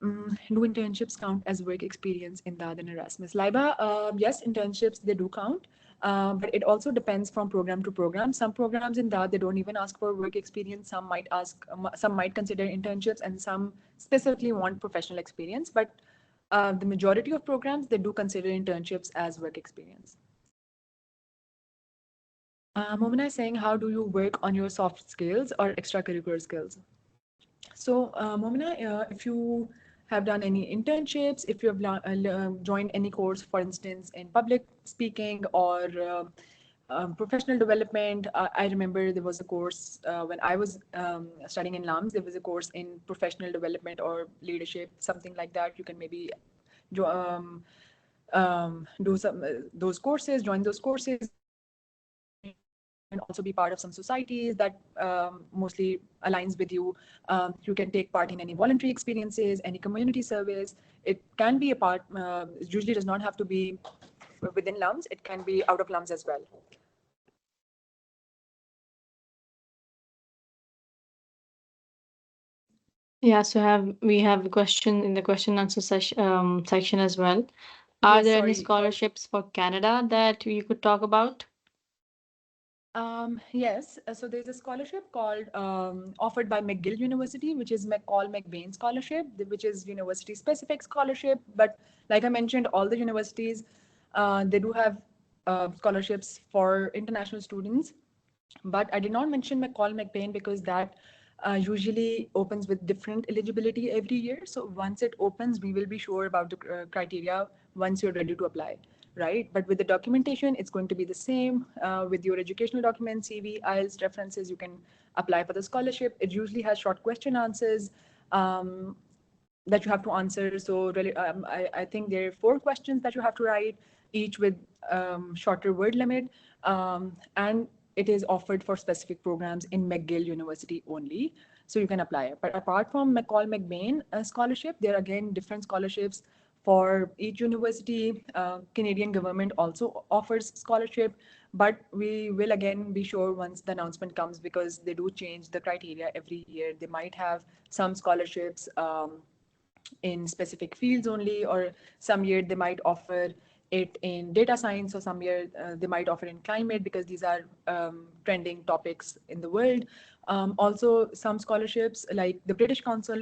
Do internships count as work experience in DAD and Erasmus? Laiba, yes, internships, they do count. But it also depends from program to program. Some programs in DAD, they don't even ask for work experience. Some might consider internships, and some specifically want professional experience. But the majority of programs, they do consider internships as work experience. Momina is saying, how do you work on your soft skills or extracurricular skills? So, Momina, if you have done any internships, if you have joined any course, for instance, in public speaking or professional development. I remember there was a course when I was studying in LAMS, there was a course in professional development or leadership, something like that. You can maybe jo- do some those courses, join those courses. You can also be part of some societies that mostly aligns with you. You can take part in any voluntary experiences, any community service. It can be a part. Usually does not have to be within LUMS. It can be out of LUMS as well. Yeah, so we have a question in the question answer section as well. Are Yes, there any sorry. scholarships for Canada that you could talk about? Yes, so there's a scholarship called offered by McGill University, which is McCall McBain Scholarship, which is university specific scholarship. But like I mentioned, all the universities they do have scholarships for international students. But I did not mention McCall McBain because that usually opens with different eligibility every year. So once it opens, we will be sure about the criteria once you're ready to apply, right? But with the documentation, it's going to be the same. With your educational documents, CV, IELTS, references, you can apply for the scholarship. It usually has short question answers. That you have to answer. So really, I think there are 4 questions that you have to write, each with shorter word limit. And it is offered for specific programs in McGill University only. So you can apply it. But apart from McCall McBain scholarship, there are again different scholarships for each university. Canadian government also offers scholarship, but we will again be sure once the announcement comes because they do change the criteria every year. They might have some scholarships in specific fields only, or some year they might offer it in data science, or some year they might offer in climate because these are trending topics in the world. Also, some scholarships like the British Council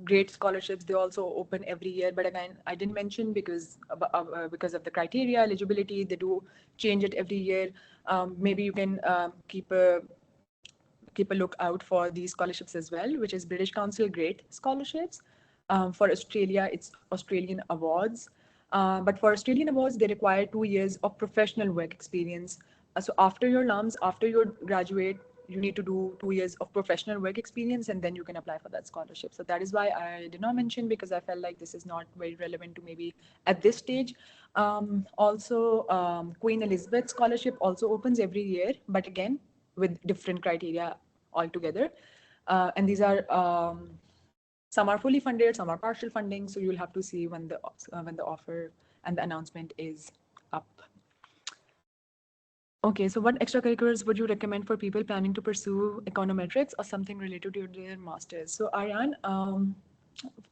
great scholarships, they also open every year. But again, I didn't mention because of the criteria, eligibility, they do change it every year. Maybe you can keep a look out for these scholarships as well, which is British Council Great Scholarships. For Australia, it's Australian Awards. But for Australian Awards, they require 2 years of professional work experience. So after your LUMS, after you graduate, you need to do 2 years of professional work experience, and then you can apply for that scholarship. So that is why I did not mention, because I felt like this is not very relevant to maybe at this stage. Also, Queen Elizabeth Scholarship also opens every year, but again, with different criteria altogether. And these are some are fully funded, some are partial funding. So you'll have to see when the offer and the announcement is up. Okay, so what extracurriculars would you recommend for people planning to pursue econometrics or something related to their masters? So Aryan,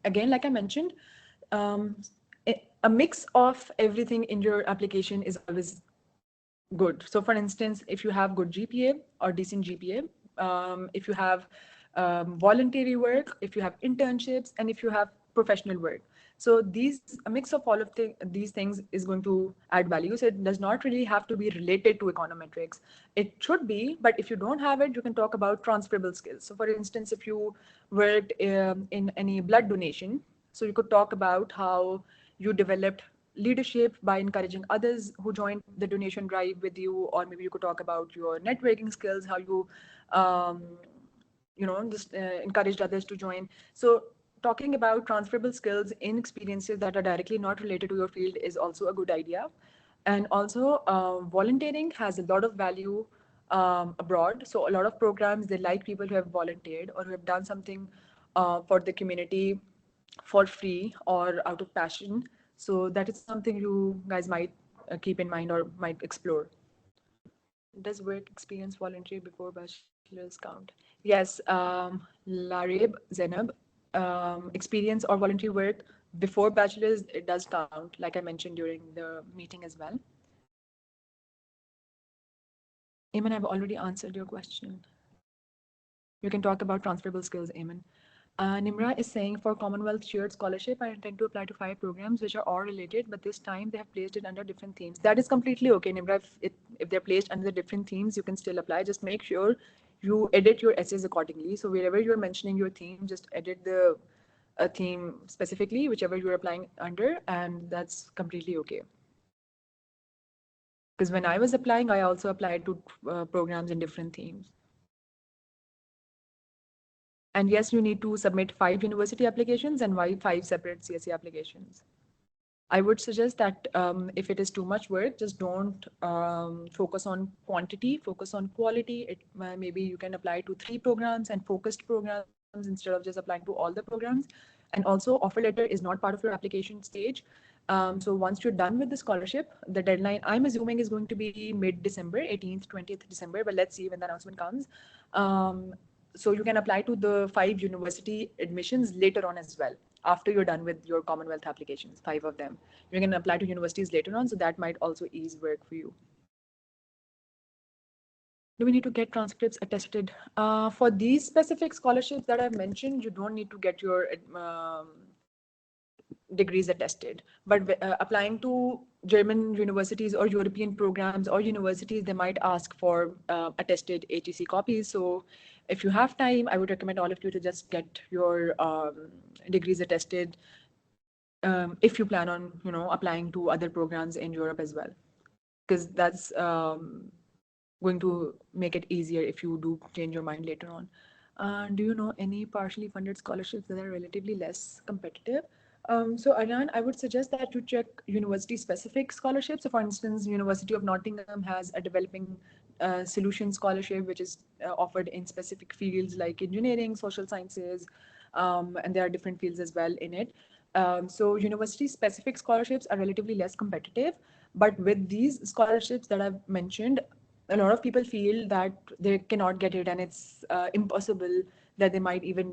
again, like I mentioned, um, a mix of everything in your application is always good. So, for instance, if you have good GPA or decent GPA, if you have voluntary work, if you have internships, and if you have professional work. So these a mix of all of these things is going to add value. So it does not really have to be related to econometrics. It should be, but if you don't have it, you can talk about transferable skills. So for instance, if you worked in any blood donation, so you could talk about how you developed leadership by encouraging others who joined the donation drive with you, or maybe you could talk about your networking skills, how you just encouraged others to join. So talking about transferable skills in experiences that are directly not related to your field is also a good idea. And also, volunteering has a lot of value abroad. So a lot of programs, they like people who have volunteered or who have done something for the community for free or out of passion. So that is something you guys might keep in mind or might explore. Does work experience voluntary before bachelor's count? Yes, Larib, Zainab, experience or voluntary work before bachelor's, it does count, like I mentioned during the meeting as well. Eamon, I've already answered your question. You can talk about transferable skills, Eamon. Nimra is saying for Commonwealth Shared Scholarship, I intend to apply to 5 programs which are all related, but this time they have placed it under different themes. That is completely okay, Nimra. If they're placed under the different themes, you can still apply. Just make sure you edit your essays accordingly. So wherever you're mentioning your theme, just edit a theme specifically, whichever you're applying under, and that's completely okay. Because when I was applying, I also applied to programs in different themes. And yes, you need to submit 5 university applications and 5 separate CSE applications. I would suggest that if it is too much work, just don't focus on quantity, focus on quality. Maybe you can apply to 3 programs and focused programs instead of just applying to all the programs. And also, offer letter is not part of your application stage. So once you're done with the scholarship, the deadline I'm assuming is going to be mid-December, 18th, 20th December, but let's see when the announcement comes. So you can apply to the 5 university admissions later on as well, after you're done with your Commonwealth applications, 5 of them. You can apply to universities later on, so that might also ease work for you. Do we need to get transcripts attested? For these specific scholarships that I've mentioned, you don't need to get your degrees attested. But applying to German universities or European programs or universities, they might ask for attested HEC copies. So if you have time, I would recommend all of you to just get your degrees attested if you plan on, applying to other programs in Europe as well, because that's going to make it easier if you do change your mind later on. Do you know any partially funded scholarships that are relatively less competitive? So Aryan, I would suggest that you check university-specific scholarships. So, for instance, University of Nottingham has a developing solution scholarship, which is offered in specific fields like engineering, social sciences, and there are different fields as well in it. So university-specific scholarships are relatively less competitive, but with these scholarships that I've mentioned, a lot of people feel that they cannot get it and it's impossible that they might even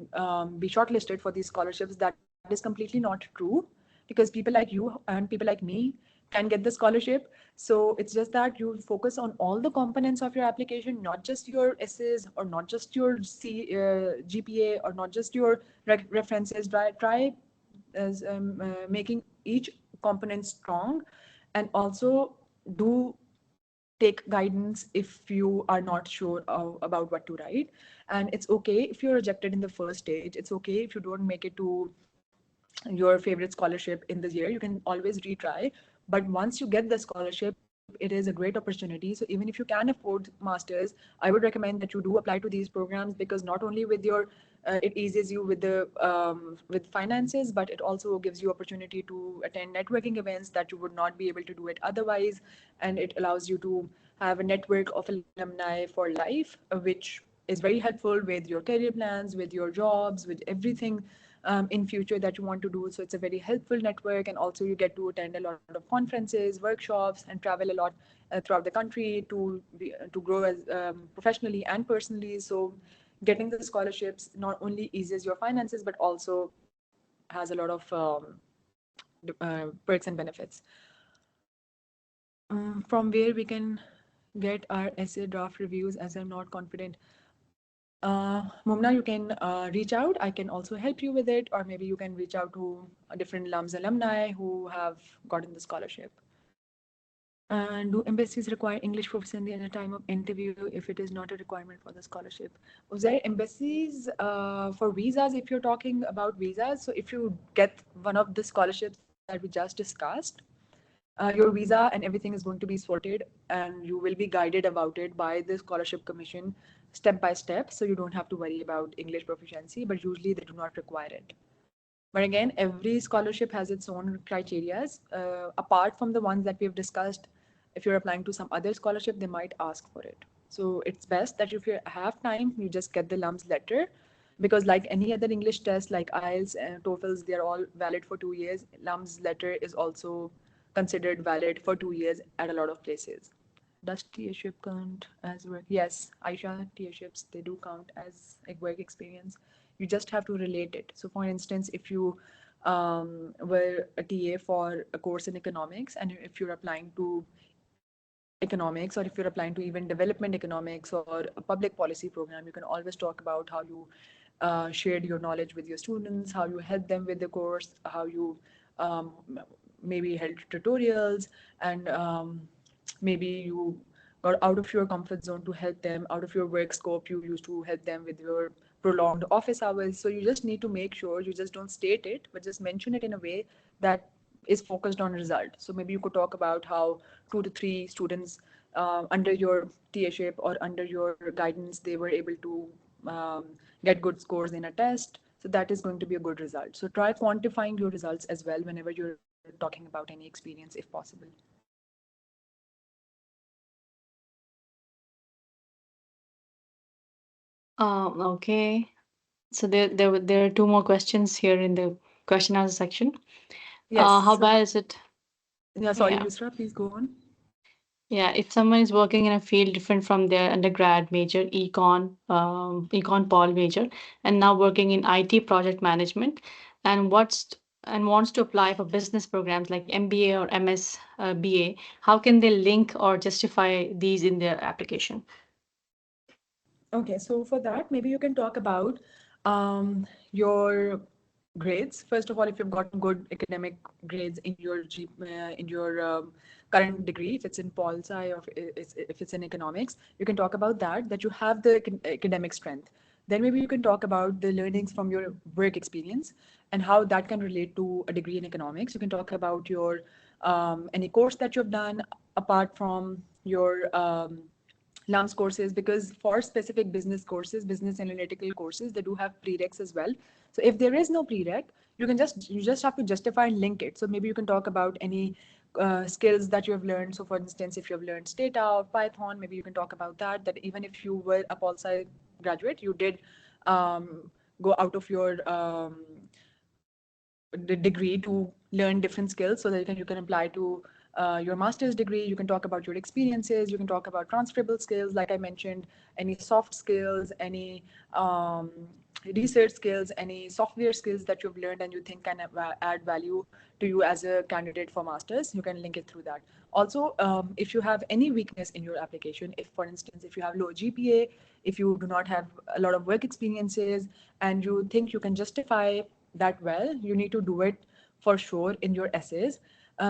be shortlisted for these scholarships. That is completely not true, because people like you and people like me can get the scholarship. So it's just that you focus on all the components of your application, not just your essays or not just your GPA or not just your references. Try as making each component strong, and also do take guidance if you are not sure about what to write. And it's okay if you're rejected in the first stage. It's okay if you don't make it to your favorite scholarship in this year. You can always retry. But once you get the scholarship, it is a great opportunity. So even if you can afford masters, I would recommend that you do apply to these programs, because not only with your it eases you with the with finances, but it also gives you opportunity to attend networking events that you would not be able to do it otherwise. And it allows you to have a network of alumni for life, which is very helpful with your career plans, with your jobs, with everything in future that you want to do. So it's a very helpful network, and also you get to attend a lot of conferences, workshops, and travel a lot throughout the country to grow as professionally and personally. So getting the scholarships not only eases your finances, but also has a lot of perks and benefits. From where we can get our essay draft reviews, as I'm not confident. Mumna, you can reach out. I can also help you with it, or maybe you can reach out to different LUMS alumni who have gotten the scholarship. And do embassies require English proficiency at the time of interview if it is not a requirement for the scholarship? Was there embassies for visas, if you're talking about visas? So if you get one of the scholarships that we just discussed, your visa and everything is going to be sorted, and you will be guided about it by the scholarship commission step by step. So you don't have to worry about English proficiency, but usually they do not require it. But again, every scholarship has its own criterias. Apart from the ones that we've discussed, if you're applying to some other scholarship, they might ask for it. So it's best that if you have time, you just get the LUMS letter, because like any other English test, like IELTS and TOEFLs, they're all valid for 2 years. LUMS letter is also considered valid for 2 years at a lot of places. Does TA-ship count as work? Yes, Aisha, TA-ships, they do count as a work experience. You just have to relate it. So for instance, if you were a TA for a course in economics, and if you're applying to economics, or if you're applying to even development economics or a public policy program, you can always talk about how you shared your knowledge with your students, how you helped them with the course, how you um, maybe held tutorials, and maybe you got out of your comfort zone to help them, out of your work scope, you used to help them with your prolonged office hours. So you just need to make sure you just don't state it, but just mention it in a way that is focused on result. So maybe you could talk about how 2 to 3 students under your TA-ship or under your guidance, they were able to um, get good scores in a test. So that is going to be a good result. So try quantifying your results as well whenever you're talking about any experience, if possible. Okay. So there are two more questions here in the question answer section. Yes. How So, bad is it? yeah, sorry, Yeah. Yusra, please go on. Yeah, if someone is working in a field different from their undergrad major, econ pol major, and now working in IT project management, and wants to apply for business programs like MBA or MS BA, how can they link or justify these in their application? Okay, so for that, maybe you can talk about your grades. First of all, if you've gotten good academic grades in your in your current degree, if it's in pol sci or if it's in economics, you can talk about that you have the academic strength. Then maybe you can talk about the learnings from your work experience and how that can relate to a degree in economics. You can talk about your any course that you've done apart from your LUMS courses, because for specific business courses, business analytical courses, they do have prereqs as well. So if there is no prereq, you just have to justify and link it. So maybe you can talk about any skills that you have learned. So for instance, if you have learned Stata or Python, maybe you can talk about that. That even if you were a pol sci graduate, you did go out of your the degree to learn different skills so that you can apply to your master's degree. You can talk about your experiences. You can talk about transferable skills, like I mentioned, any soft skills, any research skills, any software skills that you've learned and you think can add value to you as a candidate for masters. You can link it through that. Also, if you have any weakness in your application, if for instance, if you have low GPA, if you do not have a lot of work experiences, and you think you can justify that well, you need to do it for sure in your essays.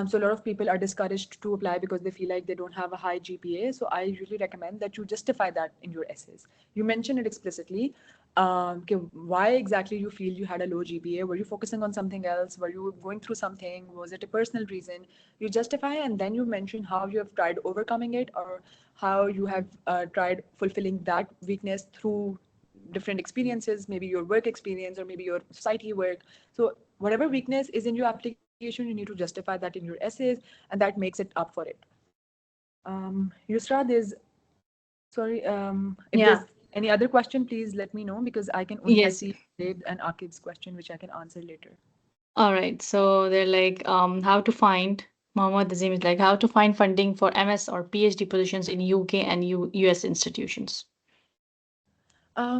So a lot of people are discouraged to apply because they feel like they don't have a high GPA. So I usually recommend that you justify that in your essays. You mention it explicitly. Okay, why exactly you feel you had a low GPA? Were you focusing on something else? Were you going through something? Was it a personal reason? You justify, and then you mention how you have tried overcoming it, or how you have tried fulfilling that weakness through different experiences, maybe your work experience or maybe your society work. So whatever weakness is in your application, you need to justify that in your essays, and that makes it up for it. Yusra, there's sorry, if there's Yeah. any other question, please let me know, because I Yes. see Dave and Akib's question, which I can answer later. All right. So they're like, how to find Mohammed Azim is like how to find funding for MS or PhD positions in UK and US institutions.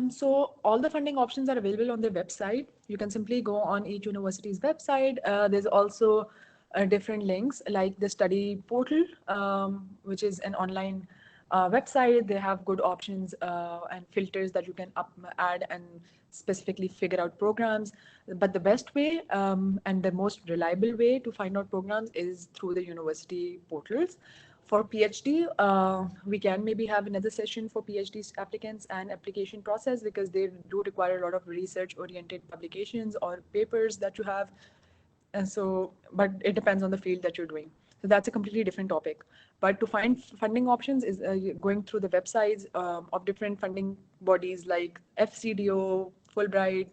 So all the funding options are available on their website. You can simply go on each university's website. There's also different links like the study portal, which is an online website. They have good options and filters that you can add and specifically figure out programs. But the best way and the most reliable way to find out programs is through the university portals. For PhD, we can maybe have another session for PhD applicants and application process, because they do require a lot of research oriented publications or papers that you have. And so, but it depends on the field that you're doing. So that's a completely different topic. But to find funding options is going through the websites of different funding bodies like FCDO, Fulbright.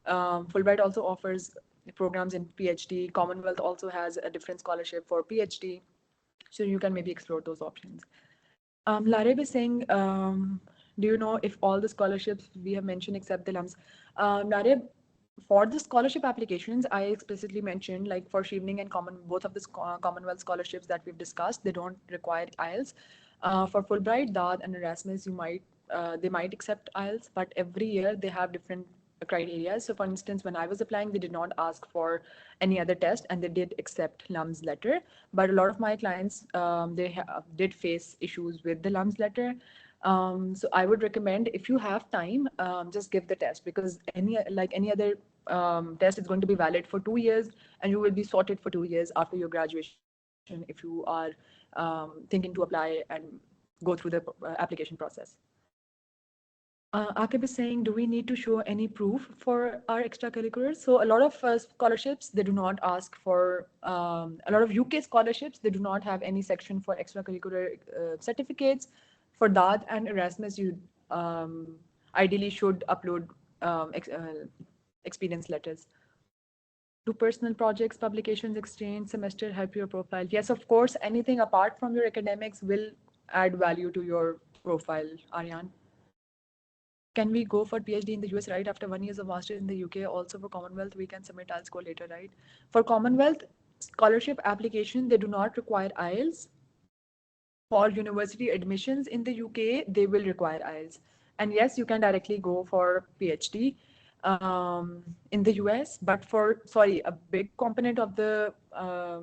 Fulbright also offers programs in PhD. Commonwealth also has a different scholarship for PhD. So you can maybe explore those options. Lareb is saying, do you know if all the scholarships we have mentioned except the LUMS? Lareb, for the scholarship applications, I explicitly mentioned, like for Shivning and both of the Commonwealth scholarships that we've discussed, they don't require IELTS. For Fulbright, DAD, and Erasmus, they might accept IELTS, but every year they have different criteria. So, for instance, when I was applying, they did not ask for any other test, and they did accept LUMS letter. But a lot of my clients, did face issues with the LUMS letter. So I would recommend, if you have time, just give the test, because any other test is going to be valid for 2 years, and you will be sorted for 2 years after your graduation if you are thinking to apply and go through the application process. Akib is saying, do we need to show any proof for our extracurriculars? So a lot of scholarships, they do not ask for, a lot of UK scholarships, they do not have any section for extracurricular certificates. For that and Erasmus, you ideally should upload experience letters. Do personal projects, publications, exchange, semester help your profile? Yes, of course, anything apart from your academics will add value to your profile, Aryan. Can we go for PhD in the US right after 1 year of master in the UK? Also for Commonwealth, we can submit IELTS score later, right? For Commonwealth scholarship application, they do not require IELTS. For university admissions in the UK, they will require IELTS. And yes, you can directly go for PhD in the US. But for, sorry, a big component of the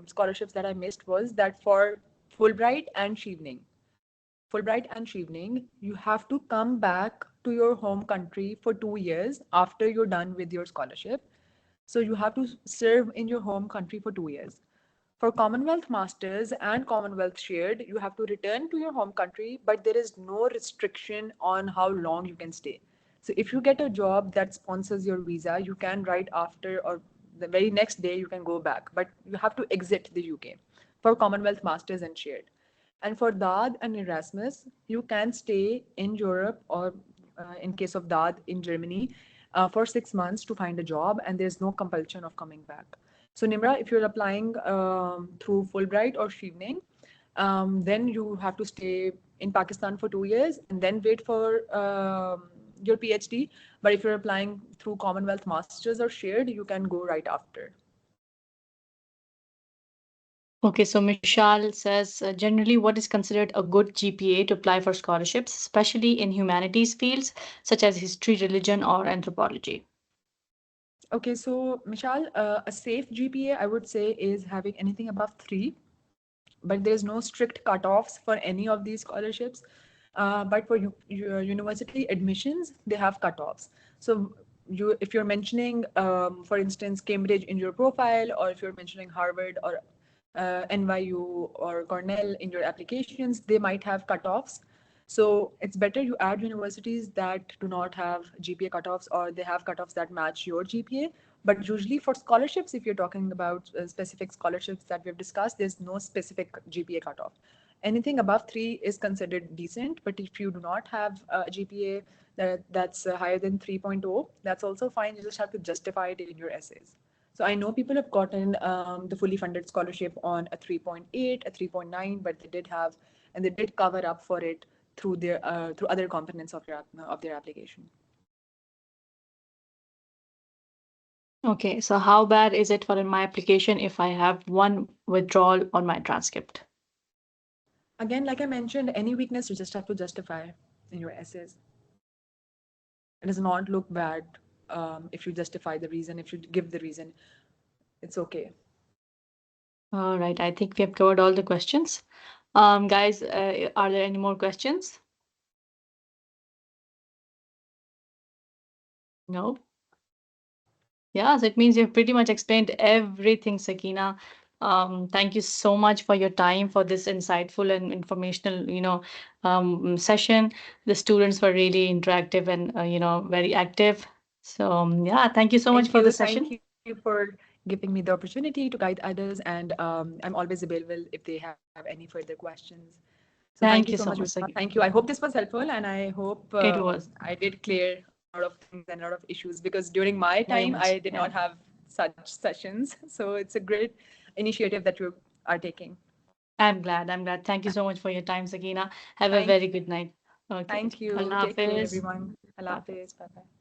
scholarships that I missed was that for Fulbright and Schevening, you have to come back to your home country for 2 years after you're done with your scholarship. So you have to serve in your home country for 2 years. For Commonwealth Masters and Commonwealth Shared, you have to return to your home country, but there is no restriction on how long you can stay. So if you get a job that sponsors your visa, you can right after or the very next day you can go back, but you have to exit the UK for Commonwealth Masters and Shared. And for DAD and Erasmus, you can stay in Europe or in case of DAD in Germany for 6 months to find a job, and there's no compulsion of coming back. So Nimra, if you're applying through Fulbright or Schevening, then you have to stay in Pakistan for 2 years and then wait for your PhD. But if you're applying through Commonwealth Masters or Shared, you can go right after. Okay, so Michelle says, generally, what is considered a good GPA to apply for scholarships, especially in humanities fields such as history, religion, or anthropology? Okay, so Michelle, a safe GPA, I would say, is having anything above 3, but there's no strict cutoffs for any of these scholarships. But for university admissions, they have cutoffs. So if you're mentioning, for instance, Cambridge in your profile, or if you're mentioning Harvard or NYU or Cornell in your applications, they might have cutoffs. So it's better you add universities that do not have GPA cutoffs or they have cutoffs that match your GPA. But usually for scholarships, if you're talking about specific scholarships that we've discussed, there's no specific GPA cutoff. Anything above 3 is considered decent, but if you do not have a GPA that's higher than 3.0, that's also fine. You just have to justify it in your essays. So I know people have gotten the fully funded scholarship on a 3.8, a 3.9, but they did have, and they did cover up for it through their through other components of their application. Okay, so how bad is it for in my application if I have one withdrawal on my transcript? Again, like I mentioned, any weakness you just have to justify in your essays. It does not look bad if you justify the reason, if you give the reason, it's okay. All right, I think we have covered all the questions. Guys, are there any more questions? No? Yeah, so it means you've pretty much explained everything, Sakina. Thank you so much for your time for this insightful and informational, session. The students were really interactive and, very active. So, yeah, thank you so much for the Thank session. you for giving me the opportunity to guide others, and I'm always available if they have any further questions. So thank you so Thank much, you so Usma. much, Thank Sakina. you. I hope this was helpful, and I hope It was I did clear a lot of things and a lot of issues because during my time very I much. did not Yeah, have such sessions. So it's a great initiative that you are taking. I'm glad. I'm glad. Thank you so much for your time, Sakina. Have a Thank very good night. Okay. thank you. Allah Take care, Hafiz. everyone. Allah Allah Hafiz. Hafiz. Bye bye.